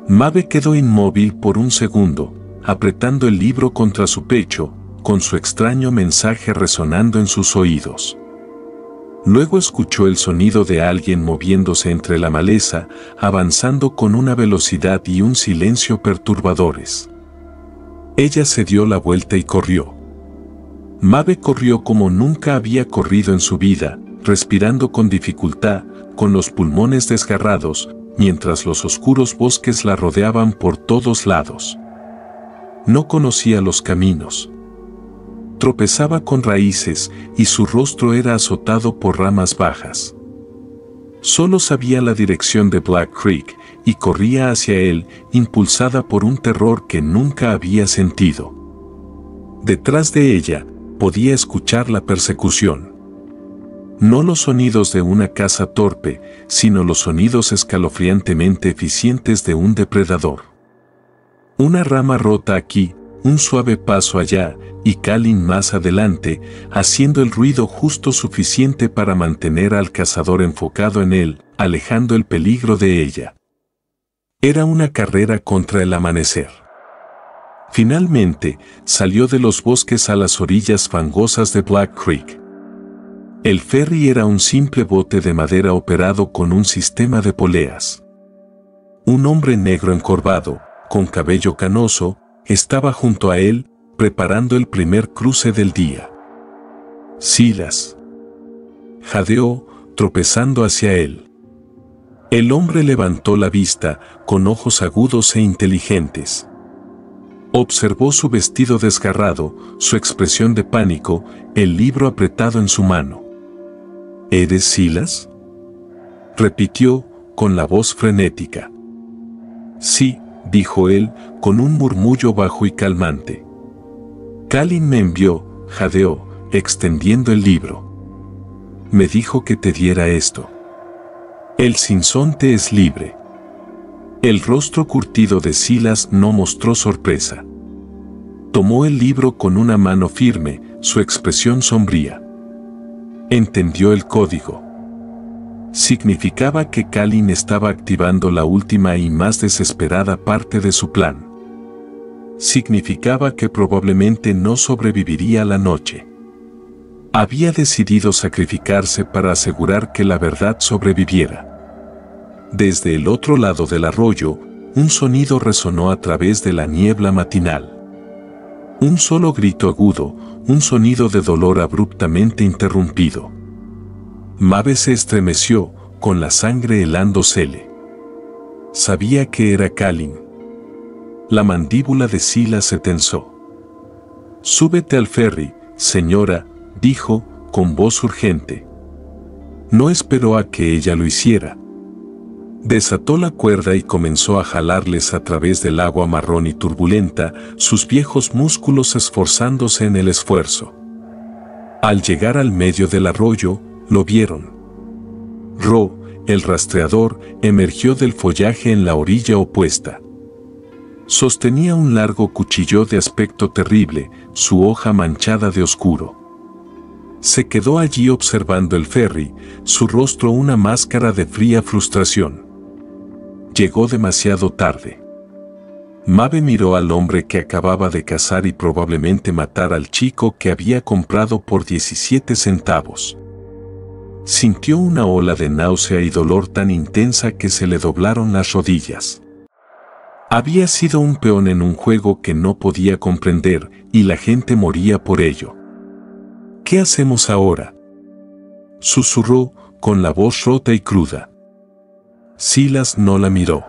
Mabe quedó inmóvil por un segundo, apretando el libro contra su pecho, con su extraño mensaje resonando en sus oídos. Luego escuchó el sonido de alguien moviéndose entre la maleza, avanzando con una velocidad y un silencio perturbadores. Ella se dio la vuelta y corrió. Mabe corrió como nunca había corrido en su vida, respirando con dificultad, con los pulmones desgarrados, mientras los oscuros bosques la rodeaban por todos lados. No conocía los caminos. Tropezaba con raíces y su rostro era azotado por ramas bajas. Solo sabía la dirección de Black Creek y corría hacia él, impulsada por un terror que nunca había sentido. Detrás de ella, podía escuchar la persecución. No los sonidos de una caza torpe, sino los sonidos escalofriantemente eficientes de un depredador. Una rama rota aquí, un suave paso allá, y Kalin más adelante, haciendo el ruido justo suficiente para mantener al cazador enfocado en él, alejando el peligro de ella. Era una carrera contra el amanecer. Finalmente, salió de los bosques a las orillas fangosas de Black Creek. El ferry era un simple bote de madera operado con un sistema de poleas. Un hombre negro encorvado, con cabello canoso, estaba junto a él, preparando el primer cruce del día. Silas. Jadeó, tropezando hacia él. El hombre levantó la vista, con ojos agudos e inteligentes. Observó su vestido desgarrado, su expresión de pánico, el libro apretado en su mano. ¿Eres Silas?, repitió, con la voz frenética. Sí, dijo él, con un murmullo bajo y calmante. Kalin me envió, jadeó, extendiendo el libro. Me dijo que te diera esto. El sinsonte es libre. El rostro curtido de Silas no mostró sorpresa. Tomó el libro con una mano firme, su expresión sombría. Entendió el código. Significaba que Kalin estaba activando la última y más desesperada parte de su plan. Significaba que probablemente no sobreviviría la noche. Había decidido sacrificarse para asegurar que la verdad sobreviviera. Desde el otro lado del arroyo, un sonido resonó a través de la niebla matinal. Un solo grito agudo, un sonido de dolor abruptamente interrumpido. Mabe se estremeció, con la sangre helándosele. Sabía que era Kalin. La mandíbula de Silas se tensó. «Súbete al ferry, señora», dijo, con voz urgente. No esperó a que ella lo hiciera. Desató la cuerda y comenzó a jalarles a través del agua marrón y turbulenta, sus viejos músculos esforzándose en el esfuerzo. Al llegar al medio del arroyo, lo vieron. Ro, el rastreador, emergió del follaje en la orilla opuesta. Sostenía un largo cuchillo de aspecto terrible, su hoja manchada de oscuro. Se quedó allí observando el ferry, su rostro una máscara de fría frustración. Llegó demasiado tarde. Mabe miró al hombre que acababa de cazar y probablemente matar al chico que había comprado por 17 centavos. Sintió una ola de náusea y dolor tan intensa que se le doblaron las rodillas. Había sido un peón en un juego que no podía comprender, y la gente moría por ello. ¿Qué hacemos ahora?, susurró, con la voz rota y cruda. Silas no la miró.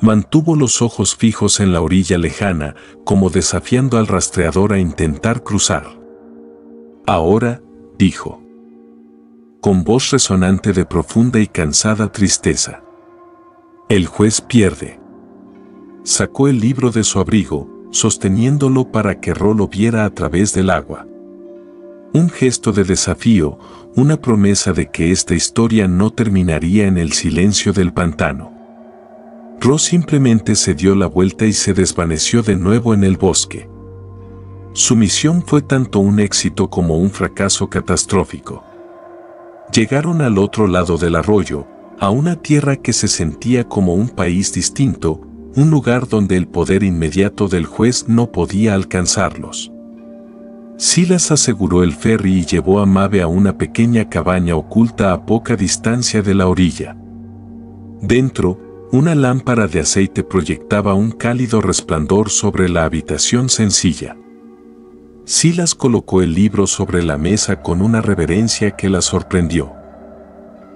Mantuvo los ojos fijos en la orilla lejana, como desafiando al rastreador a intentar cruzar. Ahora, dijo, con voz resonante de profunda y cansada tristeza. El juez pierde. Sacó el libro de su abrigo, sosteniéndolo para que Ro lo viera a través del agua. Un gesto de desafío, una promesa de que esta historia no terminaría en el silencio del pantano. Ro simplemente se dio la vuelta y se desvaneció de nuevo en el bosque. Su misión fue tanto un éxito como un fracaso catastrófico. Llegaron al otro lado del arroyo, a una tierra que se sentía como un país distinto, un lugar donde el poder inmediato del juez no podía alcanzarlos. Silas aseguró el ferry y llevó a Maeve a una pequeña cabaña oculta a poca distancia de la orilla. Dentro, una lámpara de aceite proyectaba un cálido resplandor sobre la habitación sencilla. Silas colocó el libro sobre la mesa con una reverencia que la sorprendió.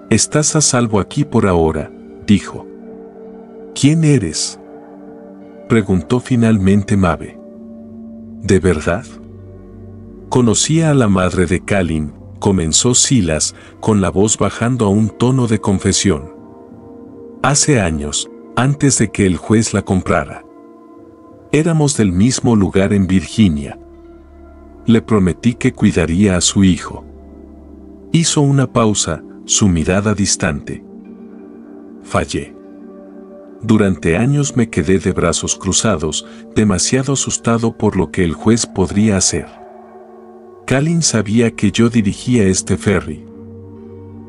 «Estás a salvo aquí por ahora», dijo. «¿Quién eres?», preguntó finalmente Maeve. «¿De verdad?». «Conocía a la madre de Kalin», comenzó Silas, con la voz bajando a un tono de confesión. «Hace años, antes de que el juez la comprara. Éramos del mismo lugar en Virginia. Le prometí que cuidaría a su hijo». Hizo una pausa, su mirada distante. «Fallé. Durante años me quedé de brazos cruzados, demasiado asustado por lo que el juez podría hacer. Kalin sabía que yo dirigía este ferry.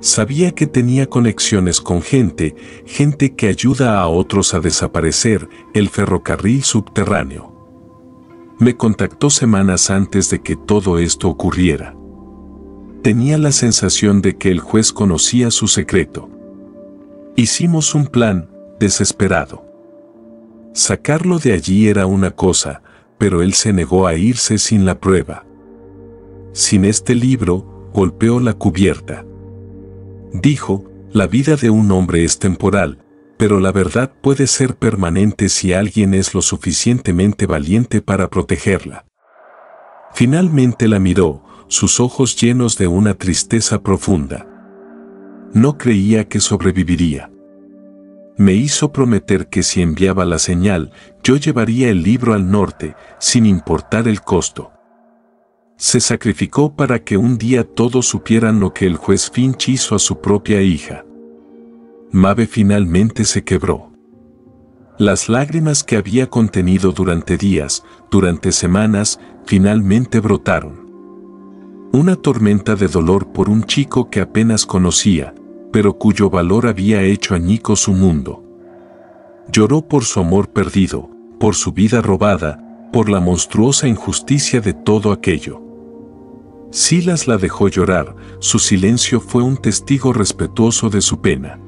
Sabía que tenía conexiones con gente que ayuda a otros a desaparecer, el ferrocarril subterráneo. Me contactó semanas antes de que todo esto ocurriera. Tenía la sensación de que el juez conocía su secreto. Hicimos un plan, desesperado. Sacarlo de allí era una cosa, pero él se negó a irse sin la prueba. Sin este libro, golpeó la cubierta. Dijo, la vida de un hombre es temporal, pero la verdad puede ser permanente si alguien es lo suficientemente valiente para protegerla. Finalmente la miró, sus ojos llenos de una tristeza profunda. No creía que sobreviviría. Me hizo prometer que si enviaba la señal, yo llevaría el libro al norte, sin importar el costo. Se sacrificó para que un día todos supieran lo que el juez Finch hizo a su propia hija. Maeve finalmente se quebró. Las lágrimas que había contenido durante días, durante semanas, finalmente brotaron. Una tormenta de dolor por un chico que apenas conocía, pero cuyo valor había hecho añicos su mundo. Lloró por su amor perdido, por su vida robada, por la monstruosa injusticia de todo aquello. Silas la dejó llorar, su silencio fue un testigo respetuoso de su pena.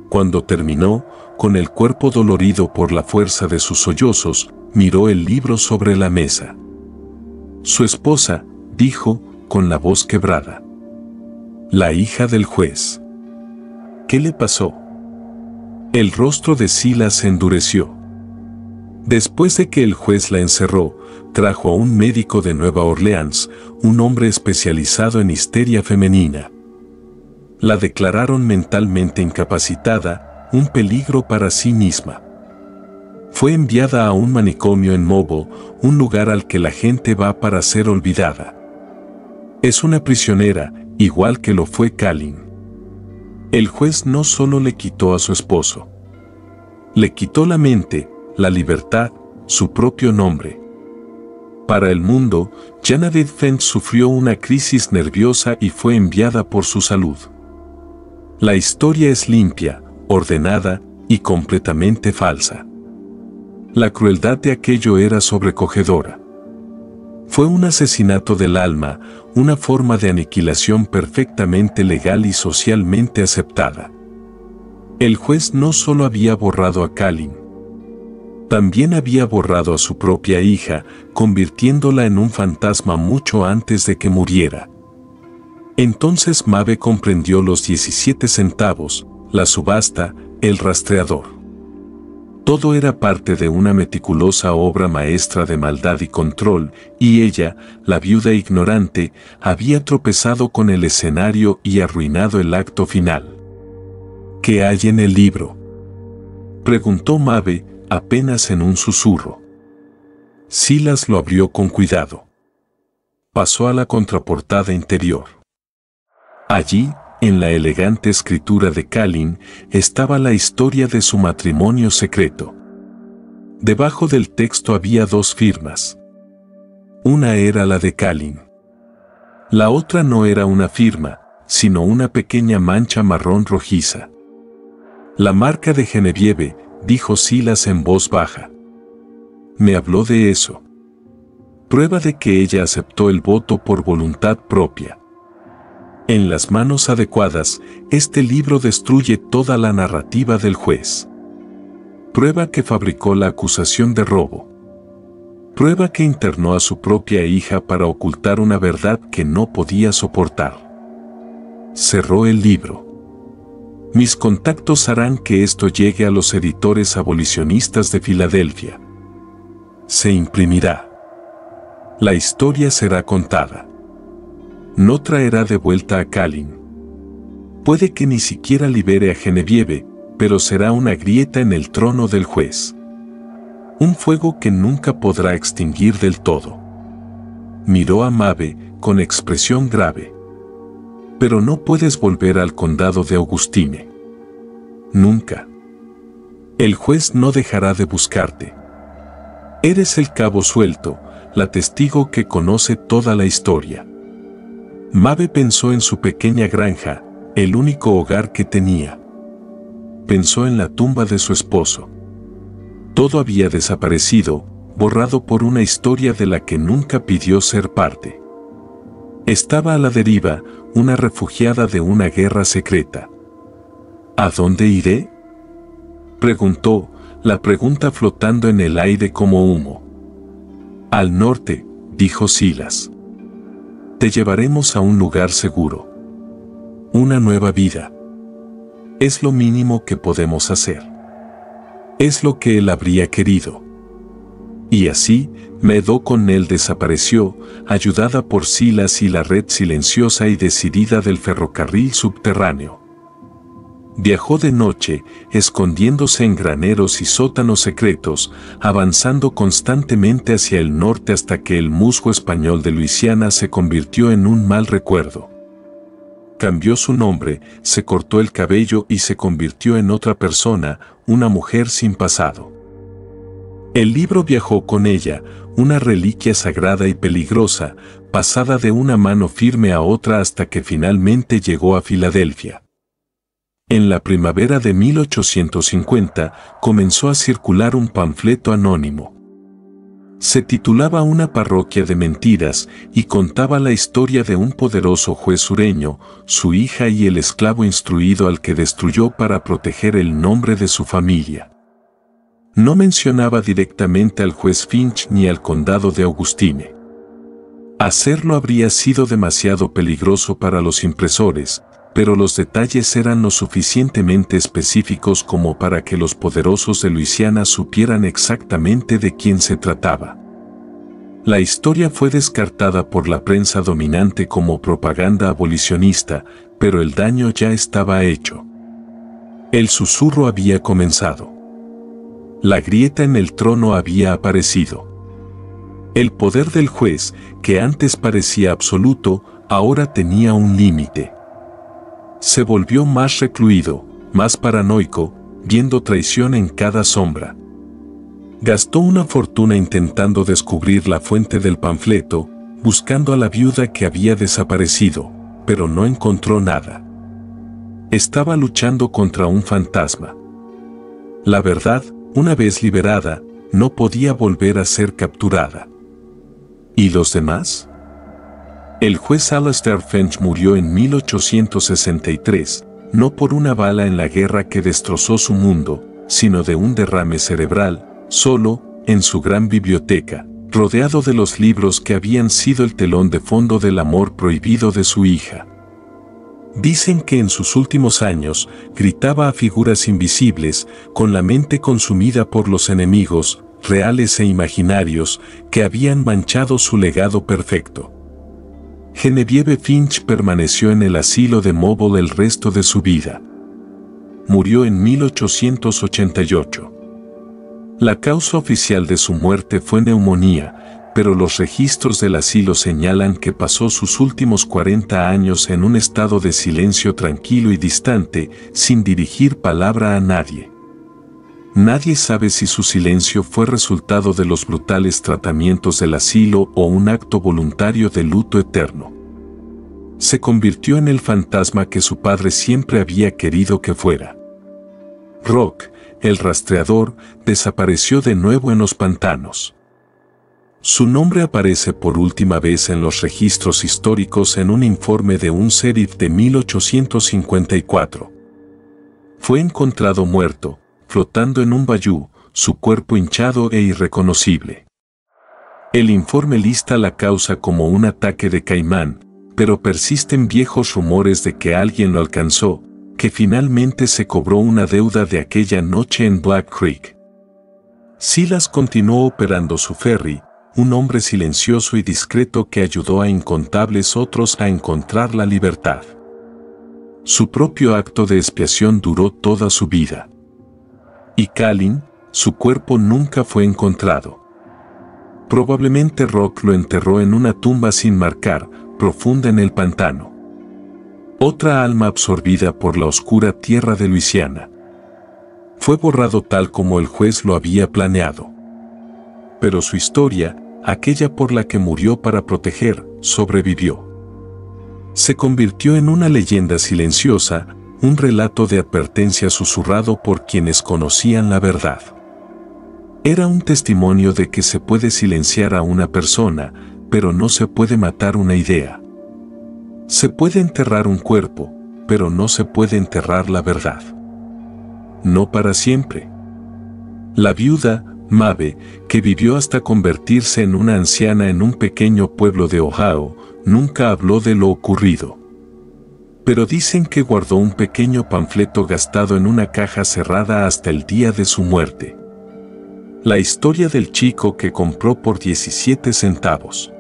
Cuando terminó, con el cuerpo dolorido por la fuerza de sus sollozos, miró el libro sobre la mesa. Su esposa, dijo, con la voz quebrada. La hija del juez. ¿Qué le pasó? El rostro de Silas se endureció. Después de que el juez la encerró, trajo a un médico de Nueva Orleans, un hombre especializado en histeria femenina. La declararon mentalmente incapacitada, un peligro para sí misma. Fue enviada a un manicomio en Mobile, un lugar al que la gente va para ser olvidada. Es una prisionera, igual que lo fue Kalin. El juez no solo le quitó a su esposo. Le quitó la mente, la libertad, su propio nombre. Para el mundo, Janadid Fent sufrió una crisis nerviosa y fue enviada por su salud. La historia es limpia, ordenada y completamente falsa. La crueldad de aquello era sobrecogedora. Fue un asesinato del alma, una forma de aniquilación perfectamente legal y socialmente aceptada. El juez no solo había borrado a Kalin, también había borrado a su propia hija, convirtiéndola en un fantasma mucho antes de que muriera. Entonces Mabe comprendió los 17 centavos, la subasta, el rastreador. Todo era parte de una meticulosa obra maestra de maldad y control, y ella, la viuda ignorante, había tropezado con el escenario y arruinado el acto final. ¿Qué hay en el libro?, preguntó Mabe, apenas en un susurro. Silas lo abrió con cuidado. Pasó a la contraportada interior. Allí, en la elegante escritura de Kalin, estaba la historia de su matrimonio secreto. Debajo del texto había 2 firmas. Una era la de Kalin. La otra no era una firma, sino una pequeña mancha marrón rojiza. La marca de Genevieve, dijo Silas en voz baja. Me habló de eso. Prueba de que ella aceptó el voto por voluntad propia. En las manos adecuadas, este libro destruye toda la narrativa del juez. Prueba que fabricó la acusación de robo. Prueba que internó a su propia hija para ocultar una verdad que no podía soportar. Cerró el libro. Mis contactos harán que esto llegue a los editores abolicionistas de Filadelfia. Se imprimirá. La historia será contada. No traerá de vuelta a Kalin. Puede que ni siquiera libere a Genevieve, pero será una grieta en el trono del juez. Un fuego que nunca podrá extinguir del todo. Miró a Mabe con expresión grave. Pero no puedes volver al condado de Augustine. Nunca. El juez no dejará de buscarte. Eres el cabo suelto, la testigo que conoce toda la historia. Mabe pensó en su pequeña granja, el único hogar que tenía. Pensó en la tumba de su esposo. Todo había desaparecido, borrado por una historia de la que nunca pidió ser parte. Estaba a la deriva, una refugiada de una guerra secreta. ¿A dónde iré?, preguntó, la pregunta flotando en el aire como humo. Al norte, dijo Silas. Te llevaremos a un lugar seguro. Una nueva vida. Es lo mínimo que podemos hacer. Es lo que él habría querido. Y así, Meadow Connell desapareció, ayudada por Silas y la red silenciosa y decidida del ferrocarril subterráneo. Viajó de noche, escondiéndose en graneros y sótanos secretos, avanzando constantemente hacia el norte hasta que el musgo español de Luisiana se convirtió en un mal recuerdo. Cambió su nombre, se cortó el cabello y se convirtió en otra persona, una mujer sin pasado. El libro viajó con ella, una reliquia sagrada y peligrosa, pasada de una mano firme a otra hasta que finalmente llegó a Filadelfia. En la primavera de 1850 comenzó a circular un panfleto anónimo. Se titulaba Una parroquia de mentiras y contaba la historia de un poderoso juez sureño, su hija y el esclavo instruido al que destruyó para proteger el nombre de su familia. No mencionaba directamente al juez Finch ni al condado de Augustine. Hacerlo habría sido demasiado peligroso para los impresores, pero los detalles eran lo suficientemente específicos como para que los poderosos de Luisiana supieran exactamente de quién se trataba. La historia fue descartada por la prensa dominante como propaganda abolicionista, pero el daño ya estaba hecho. El susurro había comenzado. La grieta en el trono había aparecido. El poder del juez, que antes parecía absoluto, ahora tenía un límite. Se volvió más recluido, más paranoico, viendo traición en cada sombra. Gastó una fortuna intentando descubrir la fuente del panfleto, buscando a la viuda que había desaparecido, pero no encontró nada. Estaba luchando contra un fantasma. La verdad, una vez liberada, no podía volver a ser capturada. ¿Y los demás? El juez Alastair Finch murió en 1863, no por una bala en la guerra que destrozó su mundo, sino de un derrame cerebral, solo, en su gran biblioteca, rodeado de los libros que habían sido el telón de fondo del amor prohibido de su hija. Dicen que en sus últimos años gritaba a figuras invisibles, con la mente consumida por los enemigos, reales e imaginarios, que habían manchado su legado perfecto. Genevieve Finch permaneció en el asilo de Mobile el resto de su vida. Murió en 1888. La causa oficial de su muerte fue neumonía, pero los registros del asilo señalan que pasó sus últimos 40 años en un estado de silencio tranquilo y distante, sin dirigir palabra a nadie. Nadie sabe si su silencio fue resultado de los brutales tratamientos del asilo o un acto voluntario de luto eterno. Se convirtió en el fantasma que su padre siempre había querido que fuera. Rock, el rastreador, desapareció de nuevo en los pantanos. Su nombre aparece por última vez en los registros históricos en un informe de un sheriff de 1854. Fue encontrado muerto, flotando en un bayú, su cuerpo hinchado e irreconocible. El informe lista la causa como un ataque de caimán, pero persisten viejos rumores de que alguien lo alcanzó, que finalmente se cobró una deuda de aquella noche en Black Creek. Silas continuó operando su ferry, un hombre silencioso y discreto que ayudó a incontables otros a encontrar la libertad. Su propio acto de expiación duró toda su vida. Y Kalin, su cuerpo nunca fue encontrado. Probablemente Rock lo enterró en una tumba sin marcar, profunda en el pantano. Otra alma absorbida por la oscura tierra de Luisiana. Fue borrado tal como el juez lo había planeado. Pero su historia, aquella por la que murió para proteger, sobrevivió. Se convirtió en una leyenda silenciosa, un relato de advertencia susurrado por quienes conocían la verdad. Era un testimonio de que se puede silenciar a una persona, pero no se puede matar una idea. Se puede enterrar un cuerpo, pero no se puede enterrar la verdad. No para siempre. La viuda, Maeve, que vivió hasta convertirse en una anciana en un pequeño pueblo de Ohio, nunca habló de lo ocurrido. Pero dicen que guardó un pequeño panfleto gastado en una caja cerrada hasta el día de su muerte. La historia del chico que compró por 17 centavos.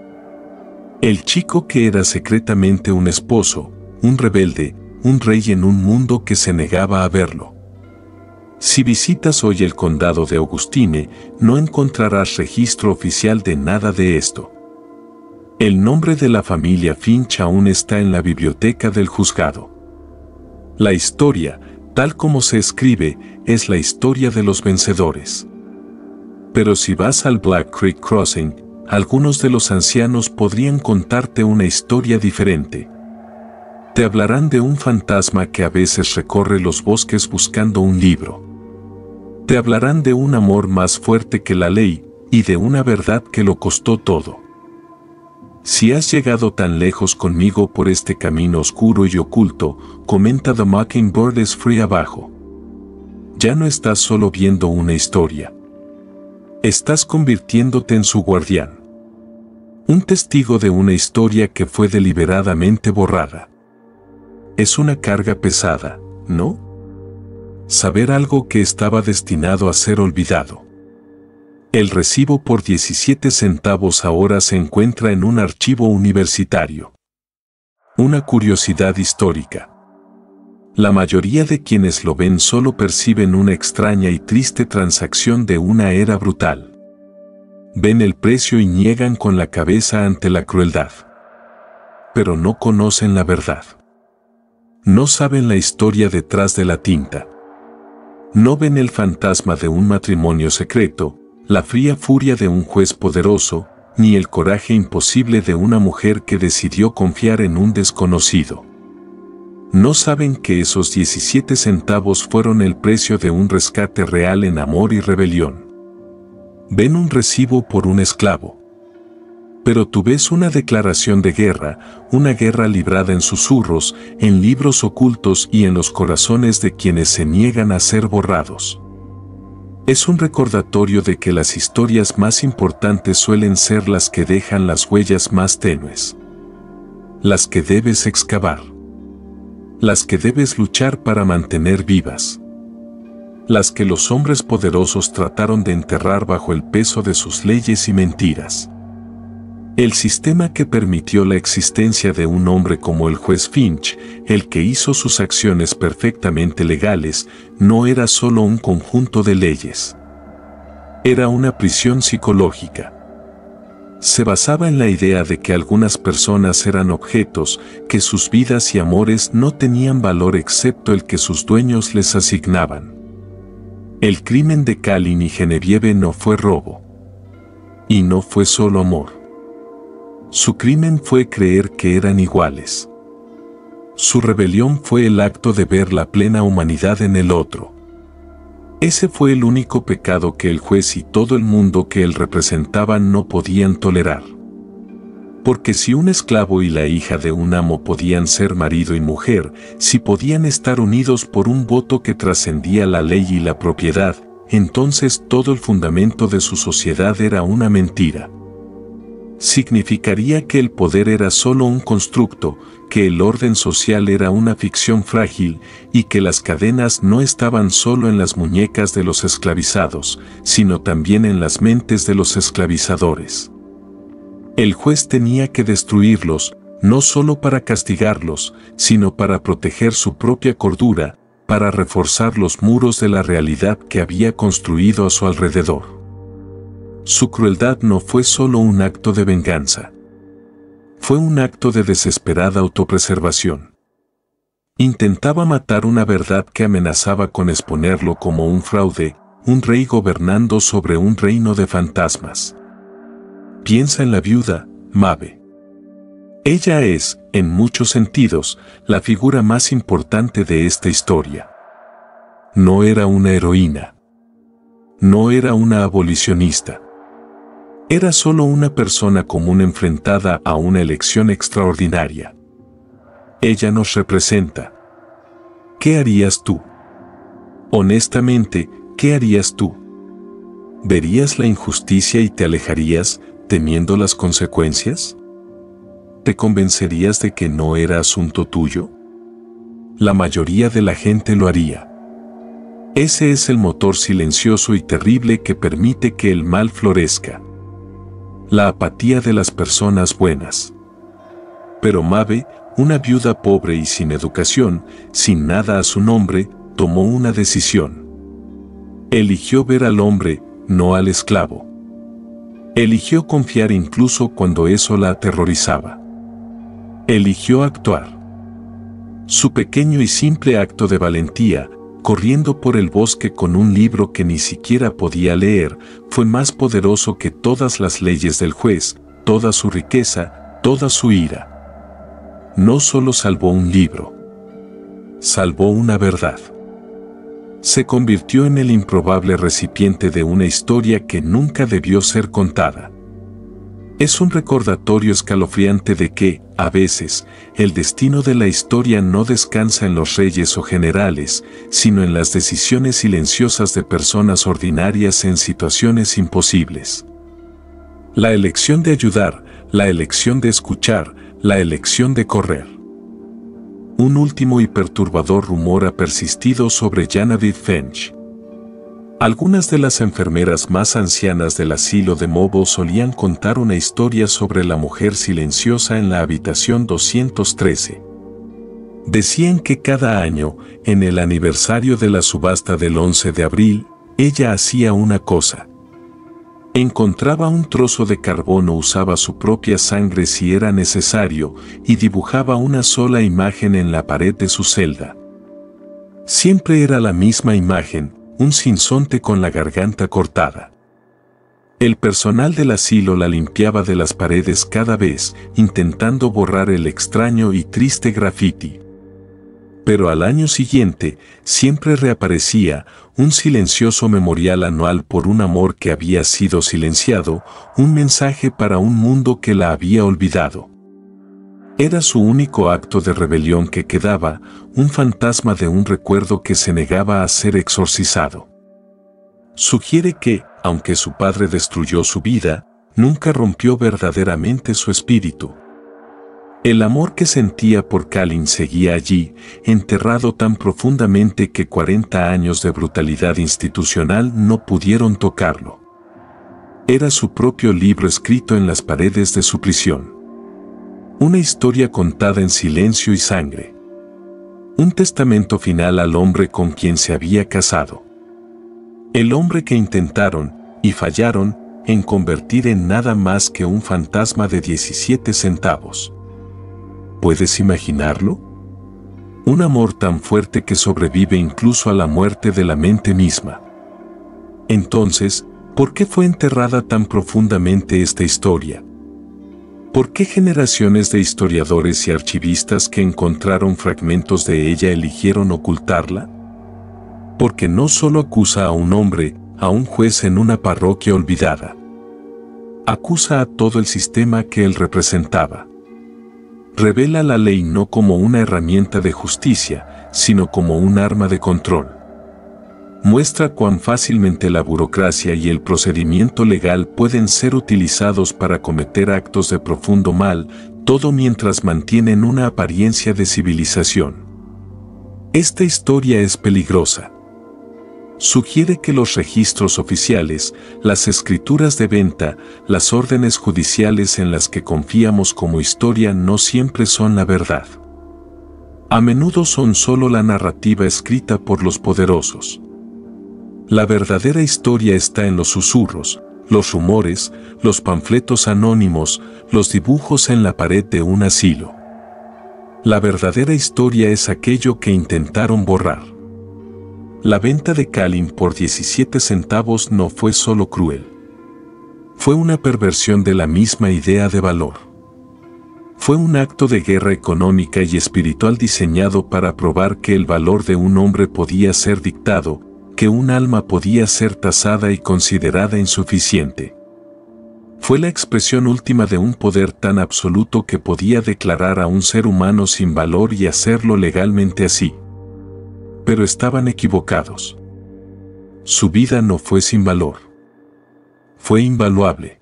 El chico que era secretamente un esposo, un rebelde, un rey en un mundo que se negaba a verlo. Si visitas hoy el condado de Augustine, no encontrarás registro oficial de nada de esto. El nombre de la familia Finch aún está en la biblioteca del juzgado. La historia, tal como se escribe, es la historia de los vencedores. Pero si vas al Black Creek Crossing, algunos de los ancianos podrían contarte una historia diferente. Te hablarán de un fantasma que a veces recorre los bosques buscando un libro. Te hablarán de un amor más fuerte que la ley y de una verdad que lo costó todo. Si has llegado tan lejos conmigo por este camino oscuro y oculto, comenta The Mockingbird is Free abajo. Ya no estás solo viendo una historia. Estás convirtiéndote en su guardián. Un testigo de una historia que fue deliberadamente borrada. Es una carga pesada, ¿no? Saber algo que estaba destinado a ser olvidado. El recibo por 17 centavos ahora se encuentra en un archivo universitario. Una curiosidad histórica. La mayoría de quienes lo ven solo perciben una extraña y triste transacción de una era brutal. Ven el precio y niegan con la cabeza ante la crueldad. Pero no conocen la verdad. No saben la historia detrás de la tinta. No ven el fantasma de un matrimonio secreto, la fría furia de un juez poderoso, ni el coraje imposible de una mujer que decidió confiar en un desconocido. No saben que esos 17 centavos fueron el precio de un rescate real en amor y rebelión. Ven un recibo por un esclavo. Pero tú ves una declaración de guerra, una guerra librada en susurros, en libros ocultos y en los corazones de quienes se niegan a ser borrados. Es un recordatorio de que las historias más importantes suelen ser las que dejan las huellas más tenues. Las que debes excavar. las que debes luchar para mantener vivas, las que los hombres poderosos trataron de enterrar bajo el peso de sus leyes y mentiras. El sistema que permitió la existencia de un hombre como el juez Finch, el que hizo sus acciones perfectamente legales, no era solo un conjunto de leyes. Era una prisión psicológica. Se basaba en la idea de que algunas personas eran objetos, que sus vidas y amores no tenían valor excepto el que sus dueños les asignaban. El crimen de Kalin y Genevieve no fue robo. Y no fue solo amor. Su crimen fue creer que eran iguales. Su rebelión fue el acto de ver la plena humanidad en el otro. Ese fue el único pecado que el juez y todo el mundo que él representaba no podían tolerar. Porque si un esclavo y la hija de un amo podían ser marido y mujer, si podían estar unidos por un voto que trascendía la ley y la propiedad, entonces todo el fundamento de su sociedad era una mentira. Significaría que el poder era solo un constructo, que el orden social era una ficción frágil y que las cadenas no estaban solo en las muñecas de los esclavizados, sino también en las mentes de los esclavizadores. El juez tenía que destruirlos, no solo para castigarlos, sino para proteger su propia cordura, para reforzar los muros de la realidad que había construido a su alrededor. Su crueldad no fue solo un acto de venganza. Fue un acto de desesperada autopreservación. Intentaba matar una verdad que amenazaba con exponerlo como un fraude, un rey gobernando sobre un reino de fantasmas. Piensa en la viuda, Maeve. Ella es, en muchos sentidos, la figura más importante de esta historia. No era una heroína. No era una abolicionista. Era solo una persona común enfrentada a una elección extraordinaria. Ella nos representa. ¿Qué harías tú? Honestamente, ¿qué harías tú? ¿Verías la injusticia y te alejarías, temiendo las consecuencias? ¿Te convencerías de que no era asunto tuyo? La mayoría de la gente lo haría. Ese es el motor silencioso y terrible que permite que el mal florezca. La apatía de las personas buenas. Pero Maeve, una viuda pobre y sin educación, sin nada a su nombre, tomó una decisión. Eligió ver al hombre, no al esclavo. Eligió confiar incluso cuando eso la aterrorizaba. Eligió actuar. Su pequeño y simple acto de valentía, corriendo por el bosque con un libro que ni siquiera podía leer, fue más poderoso que todas las leyes del juez, toda su riqueza, toda su ira. No solo salvó un libro, salvó una verdad. Se convirtió en el improbable recipiente de una historia que nunca debió ser contada. Es un recordatorio escalofriante de que, a veces, el destino de la historia no descansa en los reyes o generales, sino en las decisiones silenciosas de personas ordinarias en situaciones imposibles. La elección de ayudar, la elección de escuchar, la elección de correr. Un último y perturbador rumor ha persistido sobre Genevieve Finch. Algunas de las enfermeras más ancianas del asilo de Mobo solían contar una historia sobre la mujer silenciosa en la habitación 213. Decían que cada año, en el aniversario de la subasta del 11 de abril, ella hacía una cosa. Encontraba un trozo de carbón o usaba su propia sangre si era necesario y dibujaba una sola imagen en la pared de su celda. Siempre era la misma imagen, un sinsonte con la garganta cortada. El personal del asilo la limpiaba de las paredes cada vez, intentando borrar el extraño y triste grafiti. Pero al año siguiente, siempre reaparecía, un silencioso memorial anual por un amor que había sido silenciado, un mensaje para un mundo que la había olvidado. Era su único acto de rebelión que quedaba, un fantasma de un recuerdo que se negaba a ser exorcizado. Sugiere que, aunque su padre destruyó su vida, nunca rompió verdaderamente su espíritu. El amor que sentía por Kalin seguía allí, enterrado tan profundamente que 40 años de brutalidad institucional no pudieron tocarlo. Era su propio libro escrito en las paredes de su prisión. Una historia contada en silencio y sangre. Un testamento final al hombre con quien se había casado. El hombre que intentaron, y fallaron, en convertir en nada más que un fantasma de 17 centavos. ¿Puedes imaginarlo? Un amor tan fuerte que sobrevive incluso a la muerte de la mente misma. Entonces, ¿por qué fue enterrada tan profundamente esta historia? ¿Por qué generaciones de historiadores y archivistas que encontraron fragmentos de ella eligieron ocultarla? Porque no solo acusa a un hombre, a un juez en una parroquia olvidada. Acusa a todo el sistema que él representaba. Revela la ley no como una herramienta de justicia, sino como un arma de control. Muestra cuán fácilmente la burocracia y el procedimiento legal pueden ser utilizados para cometer actos de profundo mal, todo mientras mantienen una apariencia de civilización. Esta historia es peligrosa. Sugiere que los registros oficiales, las escrituras de venta, las órdenes judiciales en las que confiamos como historia no siempre son la verdad. A menudo son solo la narrativa escrita por los poderosos. La verdadera historia está en los susurros, los rumores, los panfletos anónimos, los dibujos en la pared de un asilo. La verdadera historia es aquello que intentaron borrar. La venta de Kalin por 17 centavos no fue solo cruel. Fue una perversión de la misma idea de valor. Fue un acto de guerra económica y espiritual diseñado para probar que el valor de un hombre podía ser dictado, que un alma podía ser tasada y considerada insuficiente. Fue la expresión última de un poder tan absoluto que podía declarar a un ser humano sin valor y hacerlo legalmente así. Pero estaban equivocados. Su vida no fue sin valor. Fue invaluable.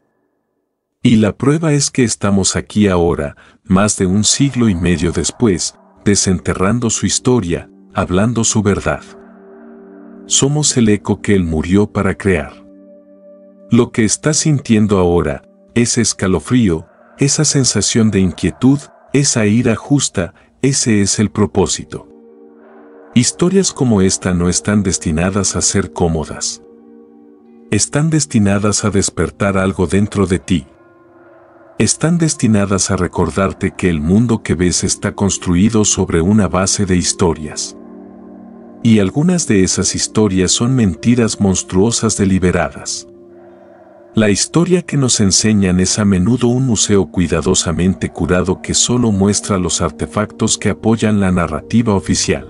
Y la prueba es que estamos aquí ahora, más de un siglo y medio después, desenterrando su historia, hablando su verdad. Somos el eco que él murió para crear. Lo que estás sintiendo ahora, ese escalofrío, esa sensación de inquietud, esa ira justa, ese es el propósito. Historias como esta no están destinadas a ser cómodas. Están destinadas a despertar algo dentro de ti. Están destinadas a recordarte que el mundo que ves está construido sobre una base de historias. Y algunas de esas historias son mentiras monstruosas deliberadas. La historia que nos enseñan es a menudo un museo cuidadosamente curado que solo muestra los artefactos que apoyan la narrativa oficial.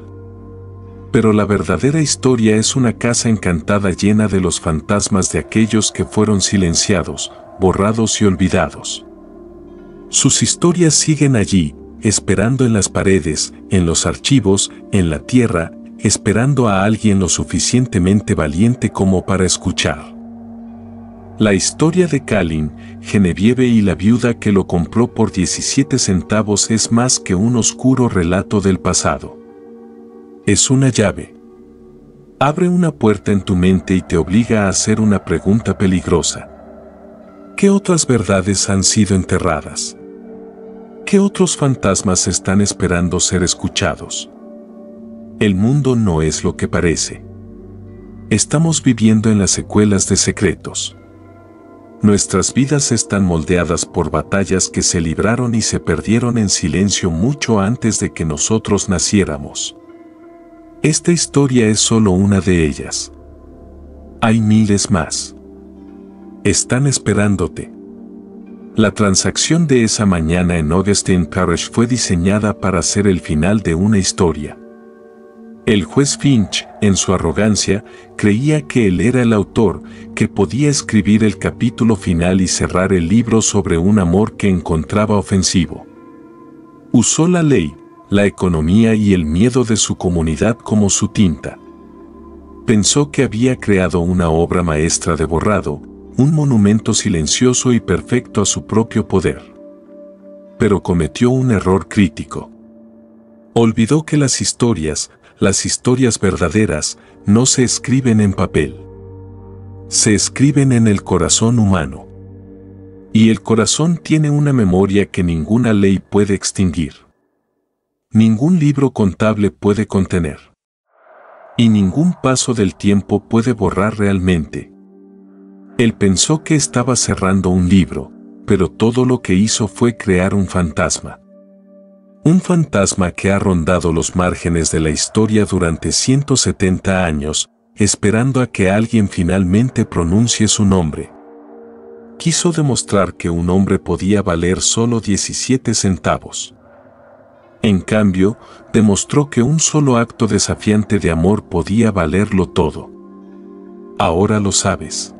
Pero la verdadera historia es una casa encantada llena de los fantasmas de aquellos que fueron silenciados, borrados y olvidados. Sus historias siguen allí, esperando en las paredes, en los archivos, en la tierra, esperando a alguien lo suficientemente valiente como para escuchar. La historia de Kalin, Genevieve y la viuda que lo compró por 17 centavos es más que un oscuro relato del pasado. Es una llave. Abre una puerta en tu mente y te obliga a hacer una pregunta peligrosa. ¿Qué otras verdades han sido enterradas? ¿Qué otros fantasmas están esperando ser escuchados? El mundo no es lo que parece. Estamos viviendo en las secuelas de secretos. Nuestras vidas están moldeadas por batallas que se libraron y se perdieron en silencio mucho antes de que nosotros naciéramos. Esta historia es solo una de ellas. Hay miles más. Están esperándote. La transacción de esa mañana en Augustine Parish fue diseñada para ser el final de una historia. El juez Finch, en su arrogancia, creía que él era el autor, que podía escribir el capítulo final y cerrar el libro sobre un amor que encontraba ofensivo. Usó la ley, la economía y el miedo de su comunidad como su tinta. Pensó que había creado una obra maestra de borrado, un monumento silencioso y perfecto a su propio poder. pero cometió un error crítico. Olvidó que las historias verdaderas, no se escriben en papel. Se escriben en el corazón humano. Y el corazón tiene una memoria que ninguna ley puede extinguir. Ningún libro contable puede contener. Y ningún paso del tiempo puede borrar realmente. Él pensó que estaba cerrando un libro, pero todo lo que hizo fue crear un fantasma. Un fantasma que ha rondado los márgenes de la historia durante 170 años, esperando a que alguien finalmente pronuncie su nombre. Quiso demostrar que un hombre podía valer solo 17 centavos. En cambio, demostró que un solo acto desafiante de amor podía valerlo todo. Ahora lo sabes.